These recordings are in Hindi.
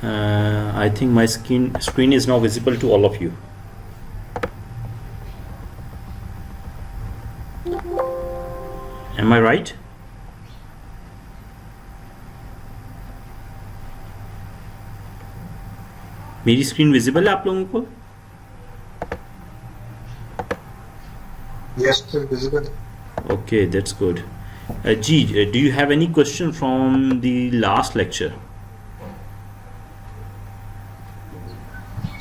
I think my screen is now visible to all of you. Am I right? मेरी स्क्रीन विजिबल है आप लोगों को? Yes, sir, visible. Okay, that's good. Ji, do you have any question from the last lecture?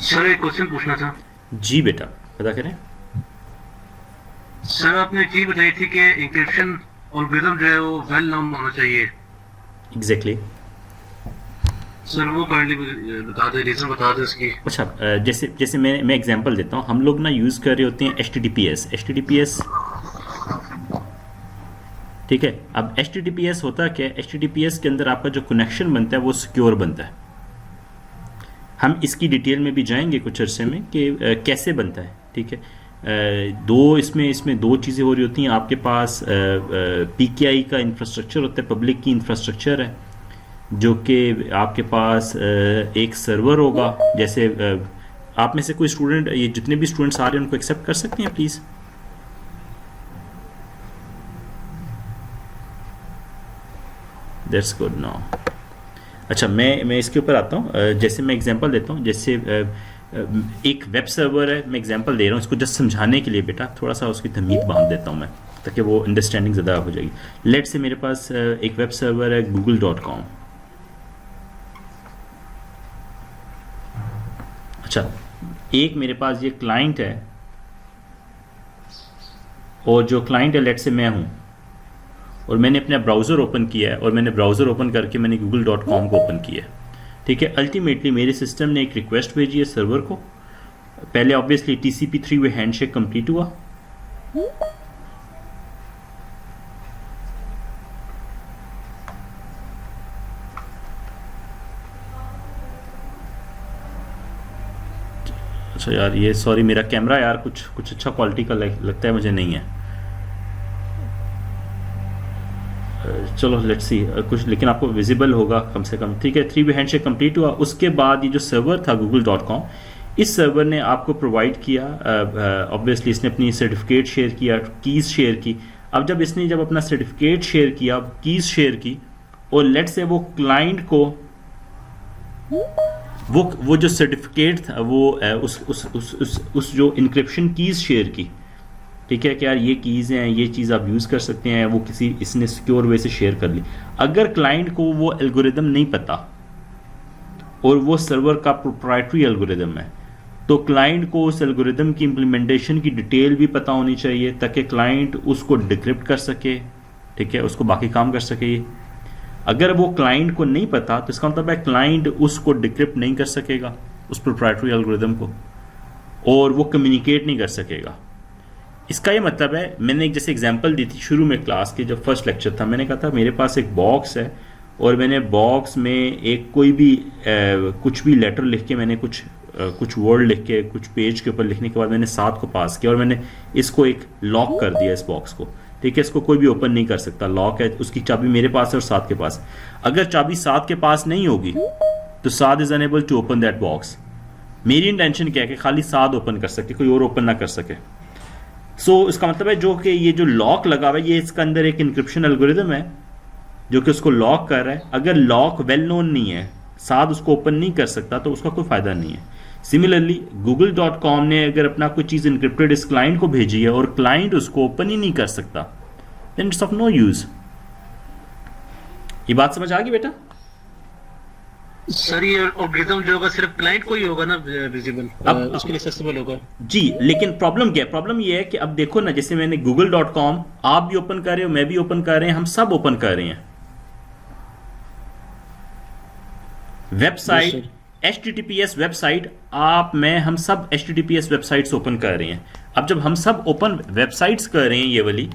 Sir एक क्वेश्चन पूछना था। जी बेटा, पता करें। सर आपने चीज बताई थी कि इंक्रिप्शन एल्गोरिथम जो है वो वेल नोन होना चाहिए। Exactly. सर वो काइंडली बता दे, रीजन बता दे उसकी। अच्छा, जैसे मैं एग्जांपल देता हूँ। हम लोग ना यूज़ कर रहे होते हैं HTTPS। ठीक है, अब HTTPS होता क्या है? HTTPS के अंदर आपका जो कनेक्शन बनता है वो सिक्योर बनता है। हम इसकी डिटेल में भी जाएंगे कुछ अरसे में कि कैसे बनता है। ठीक है, इसमें दो चीज़ें हो रही होती हैं। आपके पास PKI का इंफ्रास्ट्रक्चर होता है, पब्लिक की इंफ्रास्ट्रक्चर है, जो कि आपके पास एक सर्वर होगा। जैसे आप में से कोई स्टूडेंट, ये जितने भी स्टूडेंट्स आ रहे हैं उनको एक्सेप्ट कर सकते हैं प्लीज़? That's good now. अच्छा, मैं इसके ऊपर आता हूँ। जैसे मैं एग्जांपल देता हूँ, जैसे एक वेब सर्वर है, मैं एग्जांपल दे रहा हूँ इसको जस्ट समझाने के लिए बेटा, थोड़ा सा उसकी तमीज़ बांध देता हूँ मैं, ताकि वो अंडरस्टैंडिंग ज़्यादा हो जाएगी। लेट से मेरे पास एक वेब सर्वर है google.com। अच्छा, एक मेरे पास ये क्लाइंट है, और जो क्लाइंट है लेट से मैं हूँ, और मैंने अपना ब्राउज़र ओपन किया है, और मैंने ब्राउज़र ओपन करके मैंने google.com को ओपन किया है। ठीक है, अल्टीमेटली मेरे सिस्टम ने एक रिक्वेस्ट भेजी है सर्वर को। पहले obviously TCP 3 way handshake complete हुआ। अच्छा यार, ये सॉरी, मेरा कैमरा यार कुछ अच्छा क्वालिटी का लगता है मुझे, नहीं है। चलो लेट्स सी कुछ, लेकिन आपको विजिबल होगा कम से कम। ठीक है, 3 वे हैंडशेक कंप्लीट हुआ। उसके बाद ये जो सर्वर था google.com, इस सर्वर ने आपको प्रोवाइड किया, ऑब्वियसली इसने अपनी सर्टिफिकेट शेयर किया, कीज़ शेयर की। अब जब अपना सर्टिफिकेट शेयर किया, कीज़ शेयर की, और लेट्स से वो क्लाइंट को वो जो सर्टिफिकेट था वो उस जो इंक्रिप्शन कीज़ शेयर की। ठीक है, कि यार ये कीज़ हैं, ये चीज़ आप यूज़ कर सकते हैं, वो इसने सिक्योर वे से शेयर कर ली। अगर क्लाइंट को वो एल्गोरिदम नहीं पता, और वो सर्वर का प्रोप्राइटरी एल्गोरिदम है, तो क्लाइंट को उस एल्गोरिदम की इम्प्लीमेंटेशन की डिटेल भी पता होनी चाहिए, ताकि क्लाइंट उसको डिक्रिप्ट कर सके। ठीक है, उसको बाकी काम कर सके। अगर वो क्लाइंट को नहीं पता, तो इसका मतलब है क्लाइंट उसको डिक्रिप्ट नहीं कर सकेगा, उस प्रोप्राइटरी एल्गोरिदम को, और वो कम्युनिकेट नहीं कर सकेगा। इसका ये मतलब है, मैंने एक जैसे एग्जांपल दी थी शुरू में क्लास के, जब फर्स्ट लेक्चर था, मैंने कहा था मेरे पास एक बॉक्स है, और मैंने बॉक्स में एक कोई भी कुछ भी लेटर लिख के, मैंने कुछ वर्ड लिख के, कुछ पेज के ऊपर लिखने के बाद मैंने 7 को पास किया, और मैंने इसको एक लॉक कर दिया इस बॉक्स को। ठीक है, इसको कोई भी ओपन नहीं कर सकता, लॉक है, उसकी चाबी मेरे पास है और 7 के पास। अगर चाबी 7 के पास नहीं होगी तो 7 is unable to open that box. मेरी इंटेंशन क्या है कि खाली 7 ओपन कर सके, कोई और ओपन ना कर सके। इसका मतलब है जो कि ये जो लॉक लगा हुआ है, ये इसका अंदर एक इंक्रिप्शन एल्गोरिदम है जो कि उसको लॉक कर रहा है। अगर लॉक वेल नोन नहीं है, 7 उसको ओपन नहीं कर सकता, तो उसका कोई फायदा नहीं है। सिमिलरली google.com ने अगर अपना कोई चीज़ इंक्रिप्टेड इस क्लाइंट को भेजी है, और क्लाइंट उसको ओपन ही नहीं कर सकता, then it's of no use. ये बात समझ आ गई बेटा? सर ये एल्गोरिथम जो होगा सिर्फ क्लाइंट को ही होगा ना विजिबल, उसके लिए एक्सेसिबल होगा। जी, लेकिन प्रॉब्लम क्या है? प्रॉब्लम ये है कि अब देखो ना, जैसे मैंने google.com, आप भी ओपन कर रहे हो, मैं भी ओपन कर रहे हैं, हम सब ओपन कर रहे हैं वेबसाइट, HTTPS वेबसाइट। आप, मैं, हम सब HTTPS वेबसाइट्स ओपन कर रहे हैं। अब जब हम सब ओपन वेबसाइट्स कर रहे हैं ये वाली,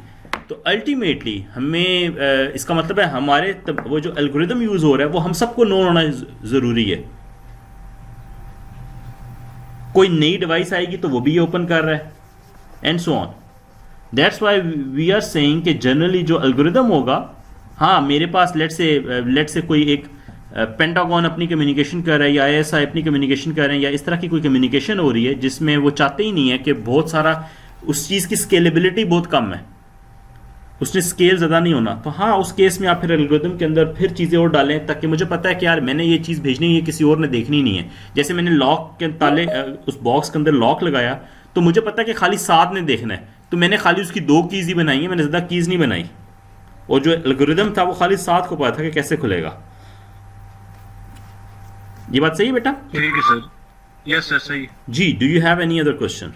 तो अल्टीमेटली हमें इसका मतलब है हमारे वो जो एल्गोरिदम यूज हो रहा है वो हम सबको नोन होना जरूरी है। कोई नई डिवाइस आएगी तो वो भी ओपन कर रहा है, and so on. That's why we are saying कि जनरली जो एल्गोरिदम होगा, हाँ मेरे पास लेट से कोई एक पेंटागन अपनी कम्युनिकेशन कर रहा है या आईएसआई अपनी कम्युनिकेशन कर रहे हैं या इस तरह की कोई कम्युनिकेशन हो रही है जिसमें वो चाहते ही नहीं है कि बहुत सारा उस चीज़ की स्केलेबिलिटी बहुत कम है, उसने स्केल ज़्यादा नहीं होना, तो हाँ उस केस में आप फिर एल्गोरिथम के अंदर फिर चीज़ें और डालें ताकि मुझे पता है कि यार मैंने ये चीज़ भेजनी है, किसी और ने देखनी नहीं है। जैसे मैंने लॉक के ताले उस बॉक्स के अंदर लॉक लगाया तो मुझे पता है कि खाली 7 ने देखना है, तो मैंने खाली उसकी 2 कीज़ ही बनाई है, मैंने ज़्यादा कीज़ नहीं बनाई, और जो एल्गोरिथम था वो खाली 7 को पता था कि कैसे खुलेगा। ये बात सही है बेटा? ठीक है सर, यस सर सही। जी, do you have any other question?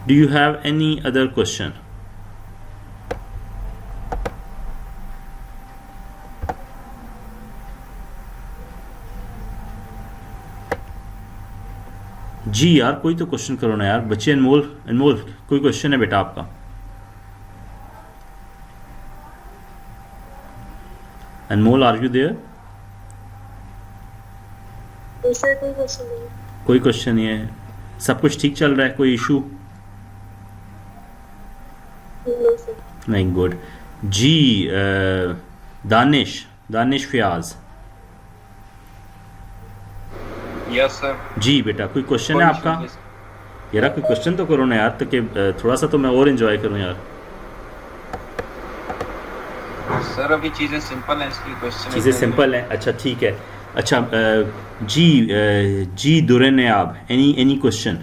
Do you have any other question? जी यार कोई तो क्वेश्चन करो ना यार बच्चे। अनमोल, अनमोल कोई क्वेश्चन है बेटा आपका? अनमोल आर यू देयर? सर कोई क्वेश्चन नहीं। कोई क्वेश्चन नहीं है, सब कुछ ठीक चल रहा है, कोई इशू नहीं? गुड जी। दानिश, दानिश फयाज। Yes sir. जी बेटा कोई क्वेश्चन है आपका? यार कोई क्वेश्चन तो करो ना यार, ताकि थोड़ा सा तो मैं और एंजॉय करूं यार। सर अभी चीजें सिंपल हैं, इसकी क्वेश्चन चीज़ें सिंपल हैं, अच्छा ठीक है। अच्छा जी जी दुरन आप एनी क्वेश्चन?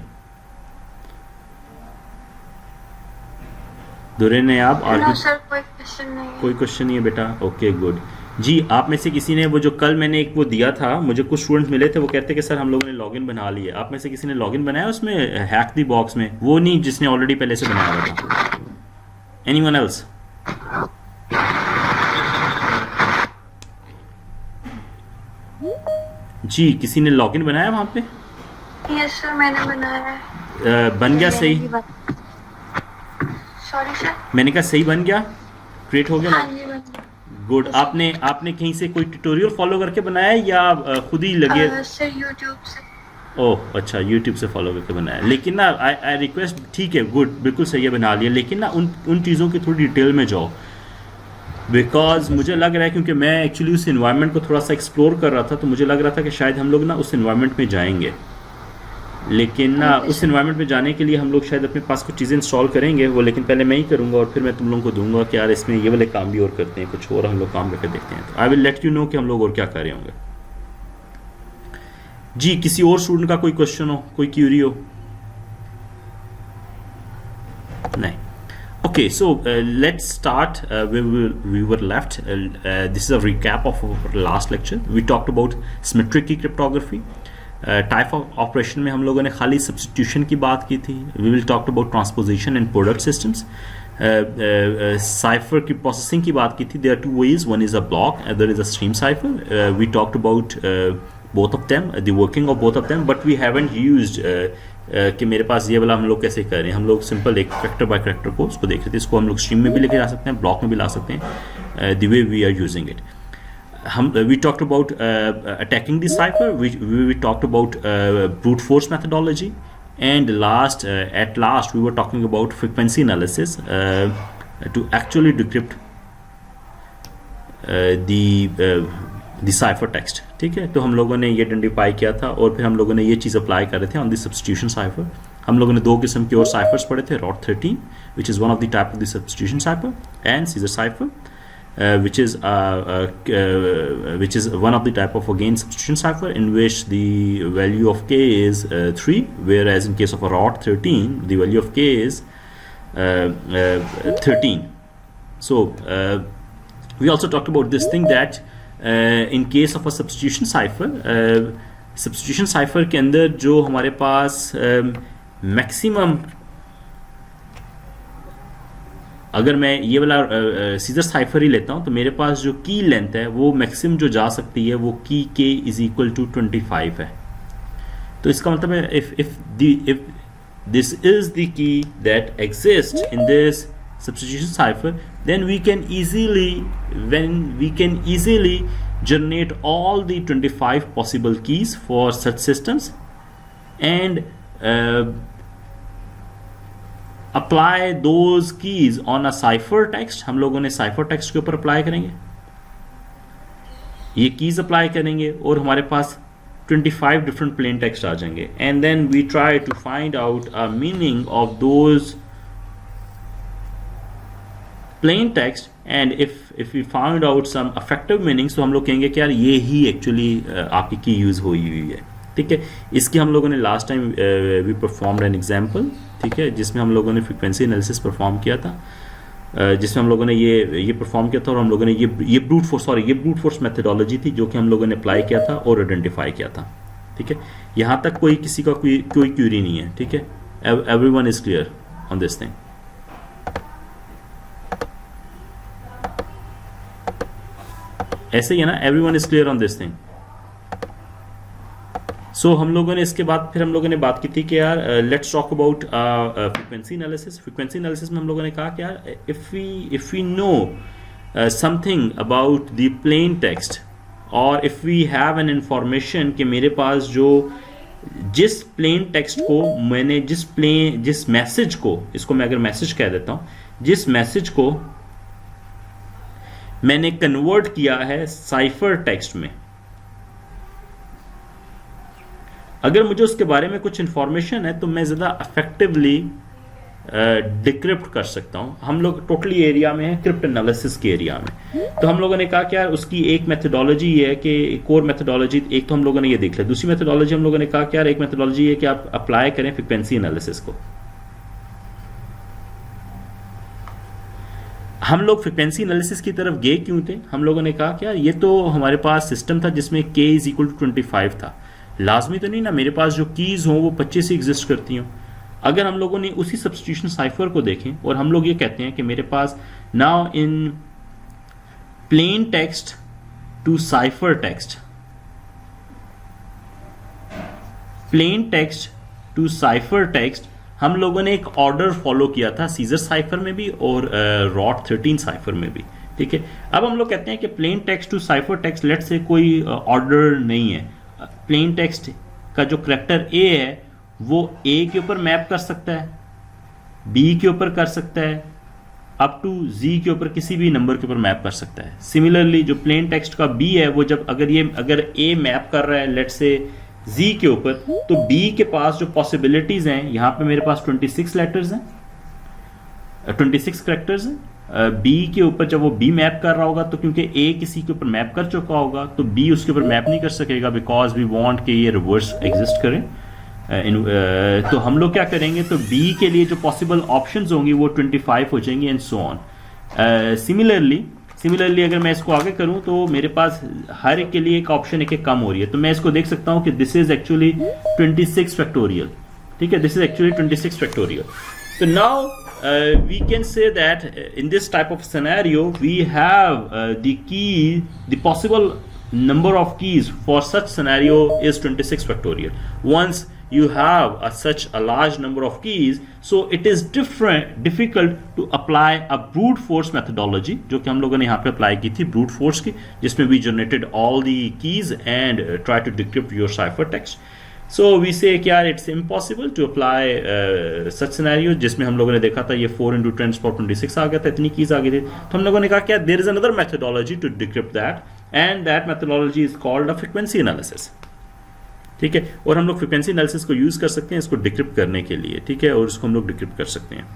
दुरन आप नो सर कोई क्वेश्चन नहीं है। कोई क्वेश्चन नहीं है बेटा, ओके गुड। जी आप में से किसी ने वो जो कल मैंने एक वो दिया था, मुझे कुछ स्टूडेंट्स मिले थे वो कहते कि सर हम लोगों ने लॉगिन बना लिया, आप में से किसी ने लॉगिन बनाया उसमें हैक दी बॉक्स में? वो नहीं जिसने ऑलरेडी पहले से बनाया हुआ था। Anyone else? जी किसी ने लॉगिन बनाया वहां पे? यस सर मैंने बनाया है। बन गया सही? Sorry sir. मैंने कहा सही बन गया, क्रिएट हो गया हाँ ना? जी बन गया। गुड। आपने कहीं से कोई ट्यूटोरियल फॉलो करके बनाया है या खुद ही लगे? सर यूट्यूब से। ओह अच्छा, यूट्यूब से फॉलो करके बनाया। लेकिन ना आई रिक्वेस्ट, ठीक है गुड, बिल्कुल सही है, बना लिया, लेकिन ना उन चीज़ों की थोड़ी डिटेल में जाओ, बिकॉज मुझे लग रहा है क्योंकि मैं एक्चुअली उस इन्वायरमेंट को थोड़ा सा एक्सप्लोर कर रहा था, तो मुझे लग रहा था कि शायद हम लोग ना उस इन्वायरमेंट में जाएंगे, लेकिन ना उस इन्वायरमेंट में जाने के लिए हम लोग शायद अपने पास कुछ चीज़ें इंस्टॉल करेंगे वो, लेकिन पहले मैं ही करूँगा और फिर मैं तुम लोगों को दूंगा कि यार इसमें ये वाले काम भी और करते हैं, कुछ और हम लोग काम करके देखते हैं, तो I will let you know कि हम लोग और क्या कर रहे होंगे। जी किसी और स्टूडेंट का कोई क्वेश्चन हो, कोई क्यूरी हो? नहीं। Okay, so let's start where we were left. This is a recap of our last lecture. We talked about symmetric key cryptography. Type of operation में हम लोगों ने खाली substitution की बात की थी. We will talk about transposition and product systems. Cipher की processing की बात की थी. There are two ways. One is a block, other is a stream cipher. We talked about both of them, the working of both of them, but we haven't used कि मेरे पास ये वाला हम लोग कैसे कर रहे हैं। हम लोग सिंपल एक करेक्टर बाय करेक्टर को उसको देख रहे थे, इसको हम लोग स्ट्रीम में भी लेके जा सकते हैं, ब्लॉक में भी ला सकते हैं, the way we are using it. हम we talked about attacking the cipher, we talked about brute force methodology, and at last we were talking about frequency analysis to actually decrypt the cipher text। ठीक है, तो हम लोगों ने ये आइडेंटिफाई किया था और फिर हम लोगों ने ये चीज़ अप्लाई कर रहे थे ऑन द सब्स्टिट्यूशन साइफर। हम लोगों ने 2 किस्म के और साइफर्स पढ़े थे, rod 13 which is one of the type of the substitution cipher, and seizure cipher which is one of the type of again substitution cipher in which the value of k is 3, whereas in case of a rod 13 the value of k is 13. So we also talked about this thing that in case of a substitution cipher के अंदर जो हमारे पास मैक्सिमम, अगर मैं ये वाला सीजर साइफर ही लेता हूँ तो मेरे पास जो की लेंथ है वो मैक्सिमम जो जा सकती है वो की k इज इक्वल टू 25 है। तो इसका मतलब है if this is the key that exists in this substitution cipher, then we can easily generate all the 25 possible keys for such systems, and apply those keys on a cipher text, हम लोगों ने साइफर टेक्स्ट के ऊपर अप्लाई करेंगे, ये कीज अप्लाई करेंगे और हमारे पास 25 डिफरेंट प्लेन टेक्स्ट आ जाएंगे, and then we try to find out a meaning of those plain text, and if we found out some effective meanings तो हम लोग कहेंगे कि यार ये ही एक्चुअली आपकी की यूज हुई है। ठीक है, इसकी हम लोगों ने last time we performed an example, ठीक है, जिसमें हम लोगों ने फ्रीक्वेंसी एनालिसिस परफॉर्म किया था, जिसमें हम लोगों ने ये परफॉर्म किया था, और हम लोगों ने ये ब्रूट फोर्स मेथडोलॉजी थी जो कि हम लोगों ने अप्लाई किया था और आइडेंटिफाई किया था। ठीक है, यहाँ तक किसी का कोई क्यूरी नहीं है। ठीक है, everyone is clear on this thing. ऐसे ही है ना, everyone is clear on this thing. So हम लोगों ने इसके बाद फिर हम लोगों ने बात की थी कि यार let's talk about frequency analysis. Frequency analysis में हम लोगों ने कहा कि यार if we know something about the plain text, और if we have an information कि मेरे पास जो जिस प्लेन टेक्स्ट को मैंने जिस मैसेज को, इसको मैं अगर मैसेज कह देता हूँ, जिस मैसेज को मैंने कन्वर्ट किया है साइफर टेक्स्ट में, अगर मुझे उसके बारे में कुछ इंफॉर्मेशन है तो मैं ज़्यादा इफेक्टिवली डिक्रिप्ट कर सकता हूं। हम लोग टोटली एरिया में हैं, क्रिप्ट एनालिसिस के एरिया में। तो हम लोगों ने कहा कि यार उसकी एक मेथडोलॉजी ये है कि कोर मेथडोलॉजी, एक तो हम लोगों ने ये देख लिया, दूसरी मेथडोलॉजी हम लोगों ने कहा कि यार एक मेथडोलॉजी ये कि आप अप्लाई करें फ्रीक्वेंसी एनालिसिस को। हम लोग फ्रीक्वेंसी एनालिसिस की तरफ गए क्यों थे? हम लोगों ने कहा कि यार ये तो हमारे पास सिस्टम था जिसमें k इज इक्वल टू 25 था, लाजमी तो नहीं ना मेरे पास जो कीज हों वो 25 ही एग्जिस्ट करती हों। अगर हम लोगों ने उसी सब्स्टिट्यूशन साइफर को देखें और हम लोग ये कहते हैं कि मेरे पास now in plain text to cipher text, plain text to cipher text, हम लोगों ने एक ऑर्डर फॉलो किया था सीजर साइफर में भी और रॉट 13 साइफर में भी। ठीक है, अब हम लोग कहते हैं कि plain text to cipher text late से कोई ऑर्डर नहीं है, प्लेन टेक्स्ट का जो करैक्टर ए है वो ए के ऊपर मैप कर सकता है, बी के ऊपर कर सकता है, अप टू जी के ऊपर किसी भी नंबर के ऊपर मैप कर सकता है। सिमिलरली जो प्लेन टेक्स्ट का बी है वो जब अगर ए मैप कर रहा है लेट से जी के ऊपर, तो बी के पास जो पॉसिबिलिटीज हैं, यहां पे मेरे पास 26 लेटर्स हैं, 26 करैक्टर्स हैं। बी के ऊपर जब वो बी मैप कर रहा होगा तो क्योंकि ए किसी के ऊपर मैप कर चुका होगा तो बी उसके ऊपर मैप नहीं कर सकेगा, बिकॉज वी वांट कि ये रिवर्स एग्जिस्ट करें। तो हम लोग क्या करेंगे, तो बी के लिए जो पॉसिबल ऑप्शंस होंगी वो 25 हो जाएंगी एंड सो ऑन। सिमिलरली अगर मैं इसको आगे करूं तो मेरे पास हर एक के लिए एक ऑप्शन एक कम हो रही है, तो मैं इसको देख सकता हूं कि दिस इज एक्चुअली 26 फैक्टोरियल। ठीक है, दिस इज एक्चुअली 26 फैक्टोरियल। तो now we can say that in this type of scenario we have the possible number of keys for such scenario is 26 factorial. Once you have such a large number of keys, so it is difficult to apply a brute force methodology, जो कि हम लोगों ने यहाँ पे अप्लाई की थी brute force की, जिसमें we generated all the keys and try to decrypt your cipher text. So we say कि यार it's impossible to apply such scenario, जिसमें हम लोगों ने देखा था ये 4 × 10⁻26 आ गया था, इतनी कीज आ गई थी। तो हम लोगों ने कहा कि there is another methodology to decrypt that, and that methodology is called a frequency analysis. ठीक है, और हम लोग फ्रीक्वेंसी एनालिसिस को यूज कर सकते हैं इसको डिक्रिप्ट करने के लिए। ठीक है, और इसको हम लोग डिक्रिप्ट कर सकते हैं।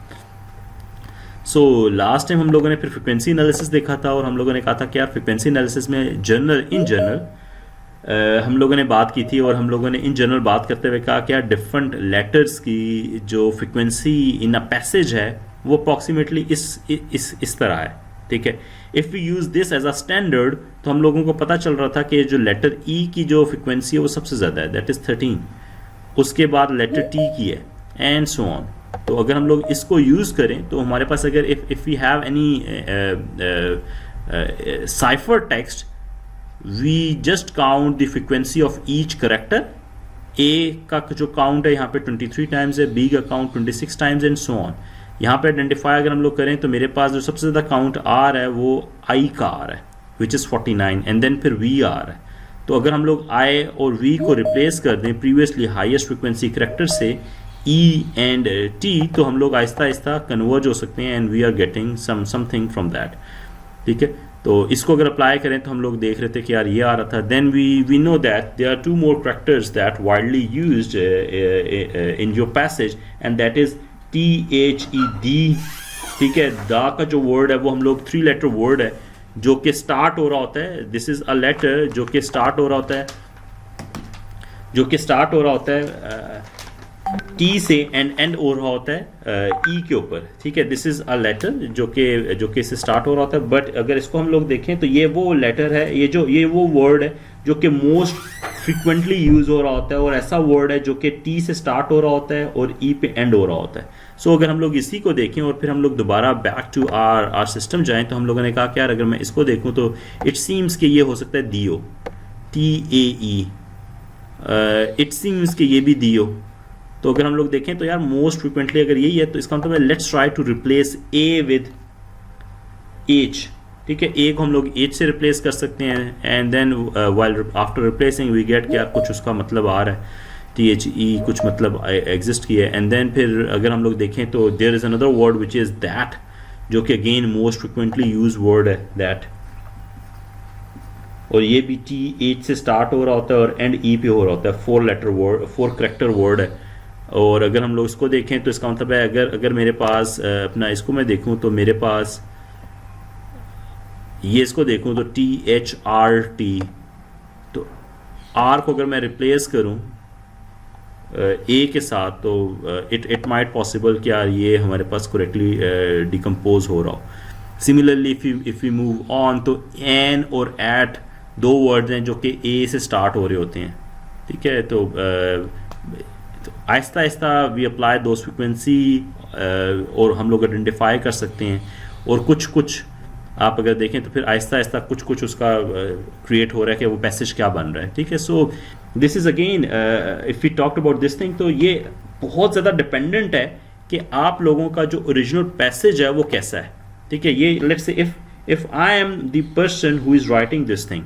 सो लास्ट टाइम हम लोगों ने फिर फ्रीक्वेंसी एनालिसिस देखा था और हम लोगों ने कहा था कि यार फ्रीक्वेंसी एनालिसिस में इन जनरल हम लोगों ने बात की थी, और हम लोगों ने इन जनरल बात करते हुए कहा कि यार डिफरेंट लेटर्स की जो फ्रीक्वेंसी इन अ पैसेज है वो अप्रॉक्सीमेटली इस तरह है। ठीक है, if we use this as a standard तो हम लोगों को पता चल रहा था कि जो लेटर ई की जो फ्रीक्वेंसी है वो सबसे ज़्यादा है, दैट इज़ 13, उसके बाद लेटर टी की है एंड सो ऑन। तो अगर हम लोग इसको यूज़ करें तो हमारे पास अगर if we have any cipher text, we just count the frequency of each character. A का जो काउंट है यहाँ पे 23 टाइम्स है, B का count 26 times and so on. यहाँ पे आइडेंटिफाई अगर हम लोग करें तो मेरे पास जो सबसे ज़्यादा काउंट आ रहा है वो I का आ रहा है विच इज़ 49, एंड देन फिर V आ रहा है। तो अगर हम लोग I और V को रिप्लेस कर दें प्रीवियसली हाईएस्ट फ्रिक्वेंसी करैक्टर से, ई एंड टी, तो हम लोग आहिस्ता आहिस्ता कन्वर्ज हो सकते हैं and we are getting something from that. ठीक है, तो इसको अगर अप्लाई करें तो हम लोग देख रहे थे कि यार ये आ रहा था। Then we know that there are two more characters that widely used in your passage and that is THED। ठीक है, दा का जो वर्ड है वो हम लोग 3 लेटर वर्ड है जो कि स्टार्ट हो रहा होता है। दिस इज अ लेटर जो कि स्टार्ट हो रहा होता है टी से एंड एंड हो रहा होता है ई के ऊपर। ठीक है, दिस इज अ लेटर जो कि इससे स्टार्ट हो रहा होता है। बट अगर इसको हम लोग देखें तो ये वो लेटर है, ये वो वर्ड है जो कि मोस्ट फ्रिक्वेंटली यूज हो रहा होता है, और ऐसा वर्ड है जो कि टी से स्टार्ट हो रहा होता है और ई पे एंड हो रहा होता है। सो अगर हम लोग इसी को देखें और फिर हम लोग दोबारा बैक टू आर सिस्टम जाएं, तो हम लोगों ने कहा कि यार अगर मैं इसको देखूं तो इट सीम्स कि ये हो सकता है दियो, TAE। इट सीम्स कि ये भी दियो। तो अगर हम लोग देखें तो यार मोस्ट फ्रिक्वेंटली अगर यही है तो इसका मतलब है let's try to replace A with H. ठीक है, ए को हम लोग एच से रिप्लेस कर सकते हैं and then while after replacing we get कि यार कुछ उसका मतलब आ रहा है, THE कुछ मतलब एग्जिस्ट किया है। एंड देन फिर अगर हम लोग देखें तो there is another word which is that, जो कि again most frequently use word है दैट, और ये भी TH से स्टार्ट हो रहा होता है और एंड ई पे हो रहा होता है। 4 लेटर वर्ड, 4 करैक्टर वर्ड है। और अगर हम लोग इसको देखें तो इसका मतलब है अगर मेरे पास अपना इसको मैं देखूं तो मेरे पास ये इसको देखूं तो THRT, तो R को अगर मैं रिप्लेस करूं ए के साथ तो इट माइट पॉसिबल कि यार ये हमारे पास करेक्टली डिकम्पोज हो रहा हो। Similarly if you move on तो एन और एट 2 वर्ड्स हैं जो कि ए से स्टार्ट हो रहे होते हैं। ठीक है, तो Aahista Aahista we apply those frequency और हम लोग आइडेंटिफाई कर सकते हैं। और कुछ आप अगर देखें तो फिर आहिस्ता आहिस्ता कुछ उसका क्रिएट हो रहा है कि वो पैसेज क्या बन रहा है। ठीक है, so this is again if we talked about this thing, तो ये बहुत ज़्यादा डिपेंडेंट है कि आप लोगों का जो ओरिजिनल पैसेज है वो कैसा है। ठीक है, ये let's say if I am the person who is writing this thing,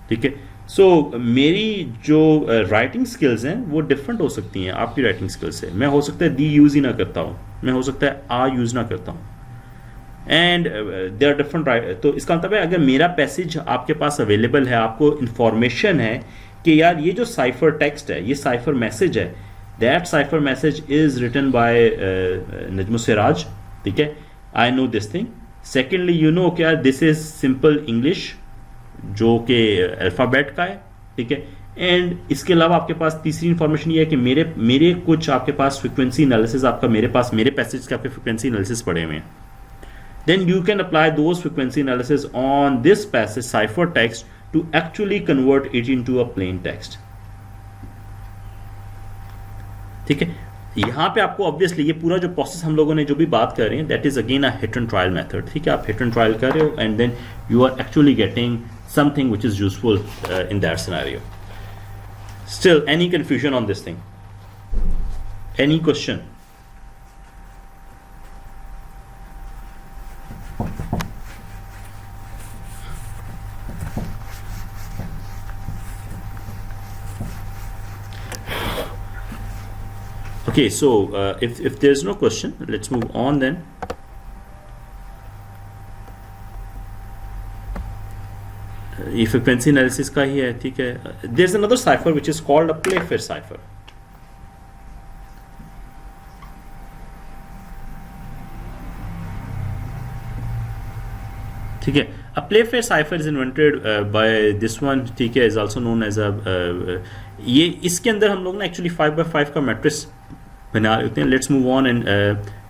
ठीक है, सो मेरी जो राइटिंग स्किल्स हैं वो डिफरेंट हो सकती हैं आपकी राइटिंग स्किल्स से। मैं हो सकता है दी यूज़ ही ना करता हूँ, मैं हो सकता है आ यूज़ ना करता हूँ, एंड दे आर डिफरेंट। तो इसका मतलब है अगर मेरा पैसेज आपके पास अवेलेबल है, आपको इंफॉर्मेशन है कि यार ये जो साइफर टेक्स्ट है, ये साइफर मैसेज है, that cipher message is written by Najmo Siraj. ठीक है, I know this thing. Secondly you know कि यार दिस इज सिंपल इंग्लिश जो कि अल्फ़ाबेट का है। ठीक है, एंड इसके अलावा आपके पास तीसरी इंफॉर्मेशन ये है कि मेरे कुछ आपके पास फ्रिक्वेंसी एनालिसिस आपका मेरे पैसेज के आपके फ्रिक्वेंसी एनालिसिस पड़े हुए हैं। Then you can apply those frequency analysis on this passage cipher text to actually convert it into a plain text. ठीक है, यहाँ पे आपको ऑब्वियसली ये पूरा जो प्रोसेस हम लोगों ने जो भी बात कर रहे हैं that is again a hit and trial method. ठीक है, आप हिट एंड ट्रायल कर रहे हो and then you are actually getting something which is useful in that scenario. Still any confusion on this thing, any question? Okay, so if there's no question, let's move on then. ये frequency analysis का ही है। ठीक है, there's another cipher which is called a Playfair cipher. ठीक है, a Playfair cipher is invented by this one. ठीक है, is also known as a ये इसके अंदर हम लोग ना एक्चुअली 5x5 का मैट्रिक्स बना रहे होते हैं। Let's move on and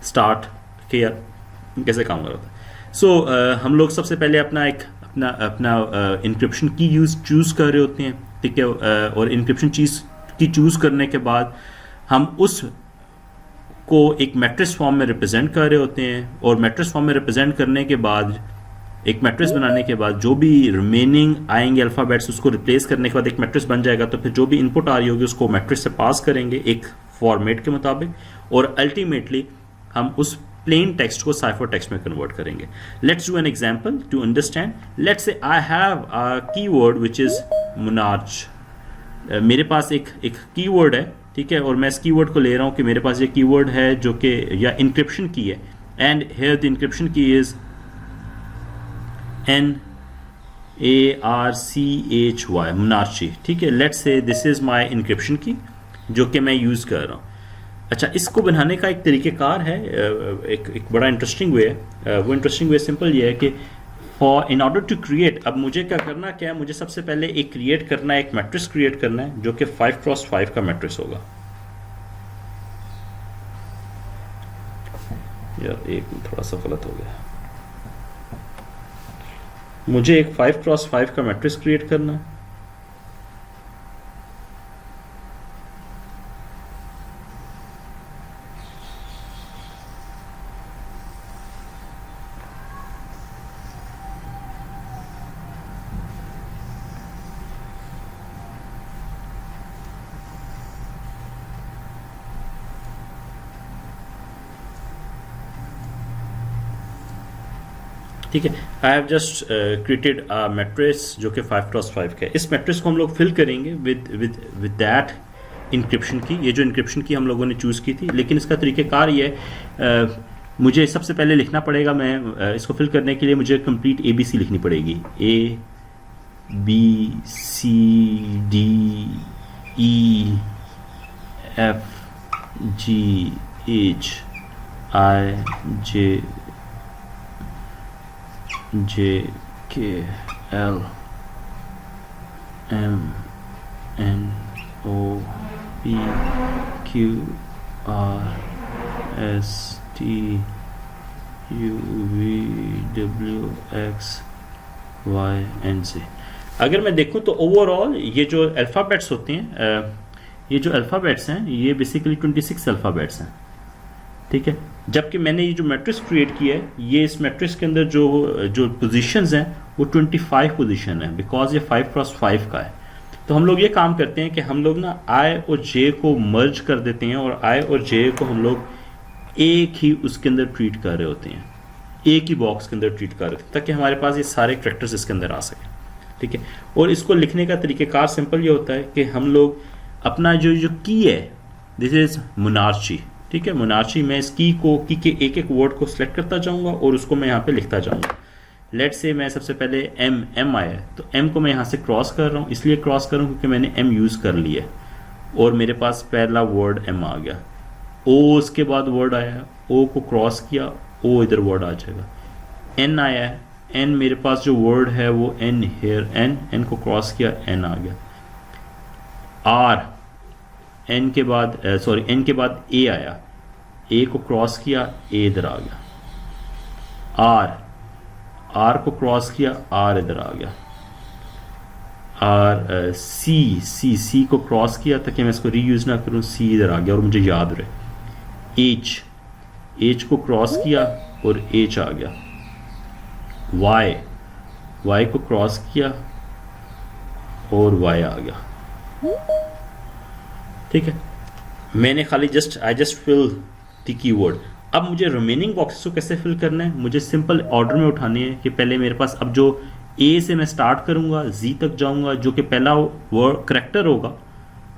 start कि कैसे काम कर रहा था। सो हम लोग सबसे पहले अपना इंक्रिप्शन की चूज़ कर रहे होते हैं। ठीक है, और इंक्रिप्शन की चूज़ करने के बाद हम उस को एक मैट्रिक्स फॉर्म में रिप्रेजेंट कर रहे होते हैं, और मैट्रिक्स फॉर्म में रिप्रेजेंट करने के बाद एक मैट्रिक्स बनाने के बाद जो भी रिमेनिंग आएंगे अल्फ़ाबेट्स उसको रिप्लेस करने के बाद एक मैट्रिक्स बन जाएगा। तो फिर जो भी इनपुट आ रही होगी उसको मैट्रिक्स से पास करेंगे एक फॉर्मेट के मुताबिक, और अल्टीमेटली हम उस प्लेन टेक्स्ट को साइफर टेक्स्ट में कन्वर्ट करेंगे। Let's do an example to understand. Let's say I have a keyword which is Munaz. मेरे पास एक कीवर्ड है। ठीक है, और मैं इस कीवर्ड को ले रहा हूँ कि मेरे पास ये कीवर्ड है जो कि या इंक्रिप्शन की है, एंड हेयर द इंक्रिप्शन की इज NARCHY, मोनार्ची। ठीक है, let's say this is my encryption की जो कि मैं यूज़ कर रहा हूँ। अच्छा, इसको बनाने का एक तरीक़ेकार है, एक बड़ा इंटरेस्टिंग वे है। वो इंटरेस्टिंग वे सिंपल ये है कि इन ऑर्डर टू क्रिएट, अब मुझे क्या है, मुझे सबसे पहले एक क्रिएट करना है, एक मैट्रिक्स क्रिएट करना है जो कि 5x5 का मैट्रिक्स होगा। यार एक थोड़ा सा गलत हो गया, मुझे एक 5x5 का मैट्रिक्स क्रिएट करना है। ठीक है, I have just created a matrix जो कि 5x5 का है। इस मैट्रिक्स को हम लोग फिल करेंगे विद दैट इंक्रिप्शन की, ये जो इंक्रिप्शन की हम लोगों ने चूज़ की थी। लेकिन इसका तरीक़ेकार ये है, मुझे सबसे पहले लिखना पड़ेगा, मैं इसको फिल करने के लिए मुझे कंप्लीट ABC लिखनी पड़ेगी, ABCDEFGHIJ JKL MNOPQRSTUVWXYNZ। अगर मैं देखूं तो ओवरऑल ये जो अल्फ़ाबेट्स होते हैं, ये जो अल्फ़ाबेट्स हैं ये बेसिकली 26 अल्फ़ाबेट्स हैं। ठीक है, जबकि मैंने ये जो मैट्रिक्स क्रिएट किया है, ये इस मैट्रिक्स के अंदर जो पोजीशंस हैं वो 25 पोजीशन है, बिकॉज ये 5x5 का है। तो हम लोग ये काम करते हैं कि हम लोग ना I और J को मर्ज कर देते हैं, और I और J को हम लोग एक ही उसके अंदर ट्रीट कर रहे होते हैं, एक ही बॉक्स के अंदर ट्रीट कर रहे होते हैं, ताकि हमारे पास ये सारे कैरेक्टर्स इसके अंदर आ सकें। ठीक है, और इसको लिखने का तरीक़ेकार सिंपल ये होता है कि हम लोग अपना जो की है, दिस इज़ मोनार्ची। ठीक है, मोनार्ची, मैं इस की के एक एक वर्ड को सिलेक्ट करता जाऊंगा और उसको मैं यहाँ पे लिखता जाऊंगा। लेट से मैं सबसे पहले M आया है, तो M को मैं यहाँ से क्रॉस कर रहा हूँ, इसलिए क्रॉस कर रहा हूँ क्योंकि मैंने M यूज़ कर लिया है और मेरे पास पहला वर्ड M आ गया। O उसके बाद वर्ड आया, O को क्रॉस किया, O इधर वर्ड आ जाएगा। N आया है, N मेरे पास जो वर्ड है वो N हेयर, N को क्रॉस किया, N आ गया। R N के बाद N के बाद A आया, A को क्रॉस किया, A इधर आ गया। R को क्रॉस किया, R इधर आ गया। C को क्रॉस किया ताकि मैं इसको रीयूज ना करूं, C इधर आ गया और मुझे याद रहे। H को क्रॉस किया और H आ गया। Y को क्रॉस किया और Y आ गया। ठीक है, मैंने खाली I just fill the keyword. अब मुझे रिमेनिंग बॉक्सेस को कैसे फिल करना है, मुझे सिंपल ऑर्डर में उठानी है कि पहले मेरे पास, अब जो A से मैं स्टार्ट करूंगा, Z तक जाऊंगा, जो कि पहला वर्ड करेक्टर होगा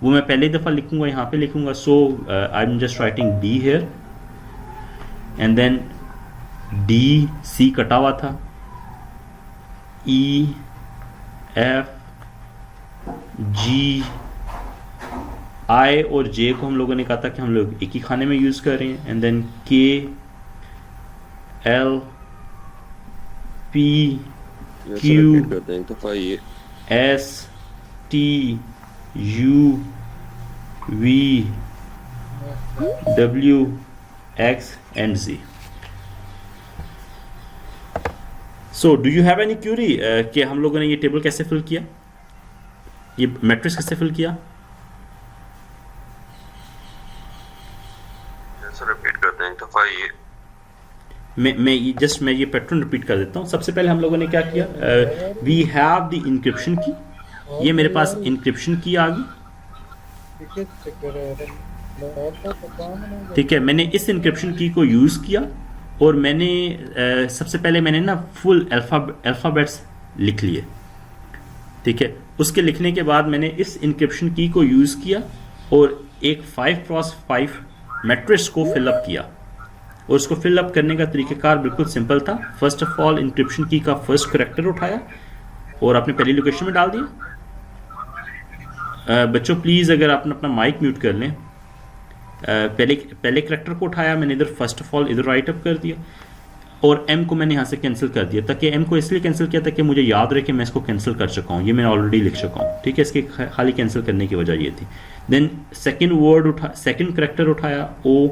वो मैं पहले दफ़ा लिखूंगा, यहाँ पे लिखूंगा। So I am just writing D here, and then D, C कटा हुआ था, E, F, G, I और J को हम लोगों ने कहा था कि हम लोग एक ही खाने में यूज़ कर रहे हैं, and then K, L, P, Q, S, T, U, V, W, X and Z. So do you have any query कि हम लोगों ने ये टेबल कैसे फिल किया, ये मैट्रिक्स कैसे फिल किया? रिपीट करते हैं दफा ये मैं ये पैटर्न रिपीट कर देता हूँ। सबसे पहले हम लोगों ने क्या किया, वी हैव द इंक्रिप्शन की, ये मेरे पास इंक्रिप्शन की आ गई। ठीक है, मैंने इस इंक्रिप्शन की को यूज़ किया और मैंने सबसे पहले मैंने ना फुल अल्फ़ाबेट्स लिख लिए। ठीक है, उसके लिखने के बाद मैंने इस इंक्रिप्शन की को यूज़ किया और एक 5x5 मैट्रिक्स को फिलअप किया, और उसको फिलअप करने का तरीक़ाकार बिल्कुल सिंपल था। फर्स्ट ऑफ ऑल इंक्रिप्शन की का फर्स्ट करैक्टर उठाया और आपने पहली लोकेशन में डाल दिया। बच्चों प्लीज़ अगर आपने अपना माइक म्यूट कर लें। पहले करैक्टर को उठाया मैंने, इधर फर्स्ट ऑफ ऑल इधर राइट अप कर दिया, और m को मैंने यहाँ से कैंसिल कर दिया, ताकि m को इसलिए कैंसिल किया ताकि मुझे याद रहे कि मैं इसको कैंसिल कर चुका हूँ, ये मैंने ऑलरेडी लिख चुका हूँ, ठीक है। इसके खाली कैंसिल करने की वजह ये थी। देन सेकंड करैक्टर उठाया o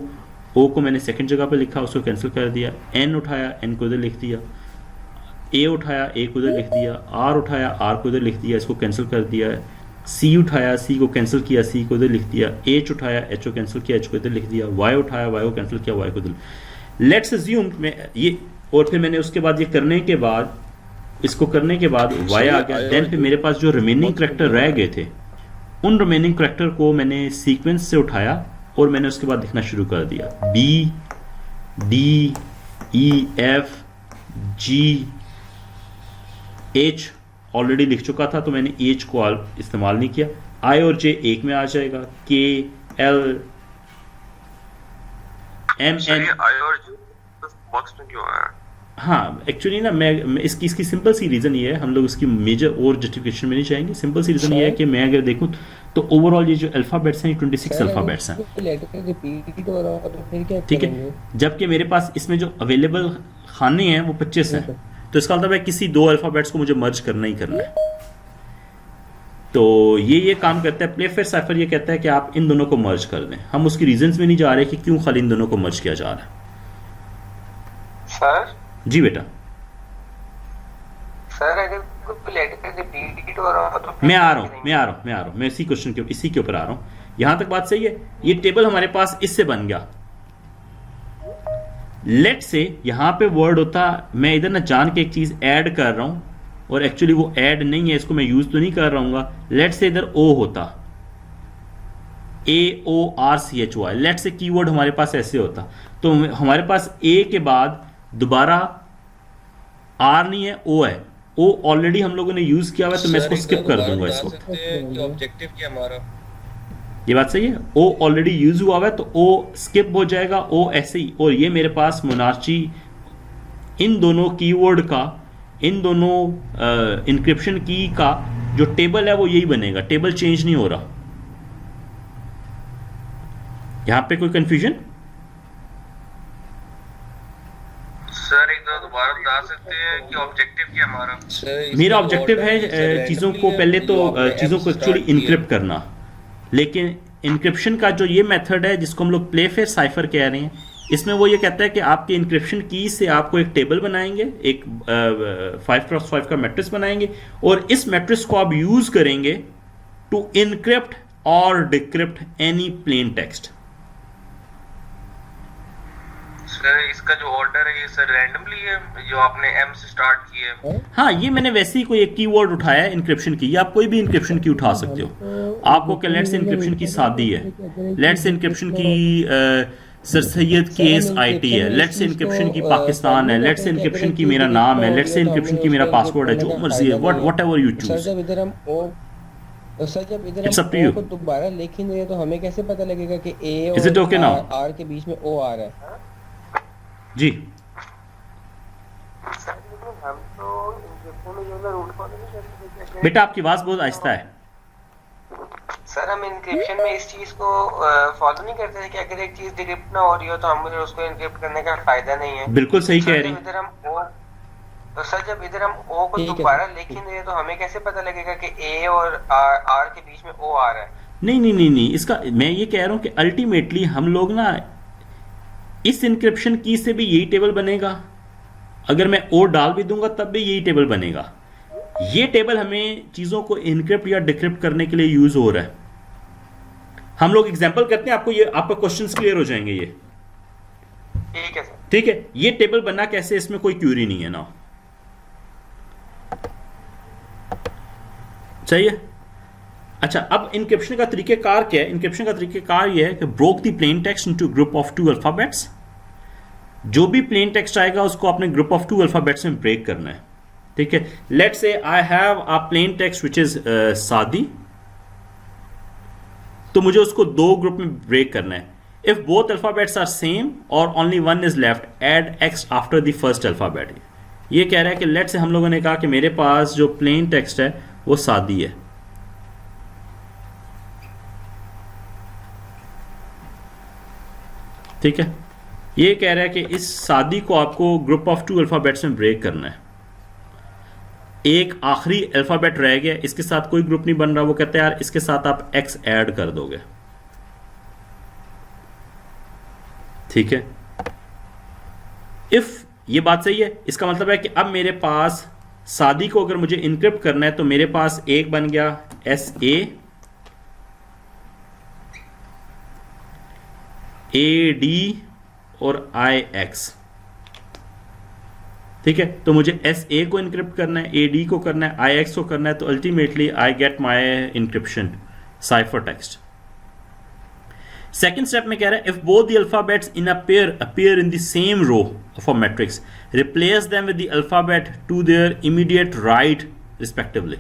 को मैंने सेकंड जगह पे लिखा, उसको कैंसिल कर दिया। n उठाया, n को इधर लिख दिया। a उठाया, a को इधर लिख दिया। r उठाया, r को इधर लिख दिया, इसको कैंसिल कर दिया। c उठाया, c को कैंसिल किया, c को इधर लिख दिया। h उठाया, h को कैंसिल किया, h को इधर लिख दिया। y उठाया, y को कैंसिल किया, y को इधर। लेट्स अज्यूम मैं ये, और फिर मैंने उसके बाद ये करने के बाद, इसको करने के बाद y आ गया। देन फिर मेरे पास जो रिमेनिंग करैक्टर रह गए थे, उन रिमेनिंग करैक्टर को मैंने सीक्वेंस से उठाया और मैंने उसके बाद लिखना शुरू कर दिया। B D E F G H already लिख चुका था तो मैंने H को इस्तेमाल नहीं किया। I और J एक में आ जाएगा। K L M N I और J बॉक्स में क्यों आया? हाँ एक्चुअली ना मैं इसकी सिंपल सी रीज़न ये है, हम लोग इसकी मेजर और जस्टिफिकेशन में नहीं जाएंगे। सिंपल सी रीज़न ये है कि मैं अगर देखूँ तो ओवरऑल ये जो अल्फ़ाबेट्स हैं 26 अल्फ़ाबेट्स हैं, ठीक है। जबकि मेरे पास इसमें जो अवेलेबल खाने हैं वो 25 हैं, तो इसका मतलब है किसी दो अल्फ़ाबेट्स को मुझे मर्ज करना ही करना है। तो ये काम करता है प्लेफेयर साइफर, ये कहता है कि आप इन दोनों को मर्ज कर दें। हम उसकी रीजंस में नहीं जा रहे कि क्यों खाली इन दोनों को मर्ज किया जा रहा है। सर जी बेटा। सर अगर कोई लेटर रिपीट हो रहा हो तो मैं आ रहा हूँ मैं इसी क्वेश्चन के इसी के ऊपर आ रहा हूँ। यहां तक बात सही है। ये टेबल हमारे पास इससे बन गया। लेट से यहां पे वर्ड होता, मैं इधर ना जान के एक चीज ऐड कर रहा हूं और एक्चुअली वो ऐड नहीं है, इसको मैं यूज तो नहीं कर रहा हूँ। लेट से इधर ओ होता, AORCHY। लेट से कीवर्ड हमारे पास ऐसे होता, तो हमारे पास ए के बाद दोबारा आर नहीं है, ओ है। ओ ऑलरेडी हम लोगों ने यूज किया हुआ है, तो मैं इसको स्किप कर दूंगा इस वक्त। ऑब्जेक्टिव क्या हमारा, ये बात सही है। ओ ऑलरेडी यूज हुआ है तो ओ स्किप हो जाएगा, ओ ऐसे ही। और ये मेरे पास मोनार्ची, इन दोनों कीवर्ड का, इन दोनों इंक्रिप्शन की का जो टेबल है वो यही बनेगा, टेबल चेंज नहीं हो रहा। यहां पे कोई कंफ्यूजन? सर एक दोबारा बता सकते हैं कि ऑब्जेक्टिव क्या हमारा? मेरा ऑब्जेक्टिव है चीज़ों को पहले तो चीज़ों को एक्चुअली इनक्रिप्ट करना, लेकिन इनक्रिप्शन का जो ये मेथड है जिसको हम लोग प्लेफेयर साइफर कह रहे हैं, इसमें वो ये कहता है कि आपके इनक्रिप्शन की से आपको एक टेबल बनाएंगे, एक 5x5 का मैट्रिक्स बनाएंगे, और इस मैट्रिक्स को आप यूज करेंगे टू इनक्रिप्ट और decrypt any plain text. Sir इसका जो ऑर्डर है ये सर रैंडमली है जो आपने एम से स्टार्ट किया है? हाँ, ये मैंने वैसे ही कोई एक कीवर्ड उठाया है इंक्रिप्शन की, या आप कोई भी इंक्रिप्शन की उठा सकते हो। आपको क्या लेट्स इंक्रिप्शन की सादी है, लेट्स इंक्रिप्शन की सर सैयद केस आईटी है, लेट्स इंक्रिप्शन की पाकिस्तान है, लेट्स इंक्रिप्शन की मेरा नाम है, लेट्स इंक्रिप्शन की मेरा पासवर्ड है, जो मर्जी है, व्हाटएवर यू चूज। जब इधर हम It's up to you. को दोबारा लिख ही नहीं रहे तो हमें कैसे पता लगेगा कि ए Is it okay now? और आर के बीच में ओ आ रहा है? जी हम तो इंक्रिप्शन में जो रूट फॉलो नहीं करते। बेटा आपकी आवाज बहुत आहिस्ता है। सर हम इंक्रिप्शन में इस चीज को फॉलो नहीं करते थे कि अगर एक चीज डिक्रिप्ट ना हो रही हो तो हम उसको इंक्रिप्ट करने का फायदा नहीं है। बिल्कुल सही कह रही हैं। इधर हम ओ, तो सर जब इधर हम ओ को दोबारा लिख ही नहीं रहे तो हमें कैसे पता लगेगा कि ए और आर के बीच में ओ आ रहा है? नहीं, इसका मैं ये कह रहा हूं कि अल्टीमेटली हम लोग ना इस इंक्रिप्शन की से भी यही टेबल बनेगा, अगर मैं ओ डाल भी दूंगा तब भी यही टेबल बनेगा। ये टेबल हमें चीजों को इनक्रिप्ट या डिक्रिप्ट करने के लिए यूज हो रहा है। हम लोग एग्जांपल करते हैं, आपको ये आपका क्वेश्चंस क्लियर हो जाएंगे। ये ठीक है सर, ठीक है। ये टेबल बना कैसे, इसमें कोई क्यूरी नहीं है ना, सही है। अच्छा, अब इनक्रिप्शन का तरीकेकार क्या है? इनक्रिप्शन का तरीकेकार यह है कि broke the plain text into group of 2 alphabets. जो भी प्लेन टेक्स्ट आएगा उसको अपने ग्रुप ऑफ 2 अल्फाबेट्स में ब्रेक करना है, ठीक है। Let's say I have a plain text which is सादी। तो मुझे उसको दो ग्रुप में ब्रेक करना है. If both alphabets are same और only one is left, add X after the first alphabet. ये कह रहा है कि लेट से हम लोगों ने कहा कि मेरे पास जो प्लेन टेक्स्ट है वो सादी है. ठीक है, ये कह रहा है कि इस सादी को आपको ग्रुप ऑफ टू अल्फाबेट्स में ब्रेक करना है. एक आखिरी अल्फाबेट रह गया, इसके साथ कोई ग्रुप नहीं बन रहा. वो कहते हैं यार इसके साथ आप एक्स ऐड कर दोगे. ठीक है, इफ ये बात सही है, इसका मतलब है कि अब मेरे पास सादी को अगर मुझे इनक्रिप्ट करना है तो मेरे पास एक बन गया एस ए डी और आई एक्स. ठीक है, तो मुझे एस ए को इनक्रिप्ट करना है, ए डी को करना है, आई एक्स को करना है. तो ultimately I get my encryption cipher text. Second step में कह रहा है if both the alphabets in a pair appear in the same row of a matrix, replace them with the alphabet to their immediate right respectively.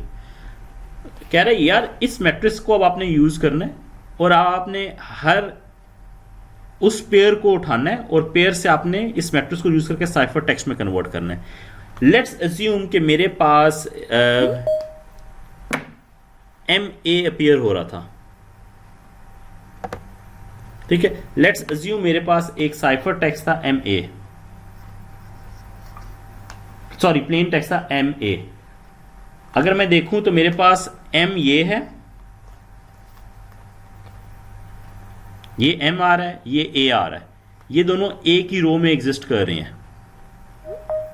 कह रहा है यार इस मैट्रिक्स को अब आपने यूज करना है और आपने हर उस पेयर को उठाना है और पेयर से आपने इस मैट्रिक्स को यूज करके साइफर टेक्स्ट में कन्वर्ट करना है. लेट्स अज्यूम कि मेरे पास एम ए अपीयर हो रहा था. ठीक है, लेट्स अज्यूम मेरे पास एक साइफर टेक्स्ट था M A, sorry plain text था एम ए. अगर मैं देखूं तो मेरे पास एम ये है, ये एम आ रहा है, ये ए आ रहा है. ये दोनों एक ही रो में एग्जिस्ट कर रहे हैं.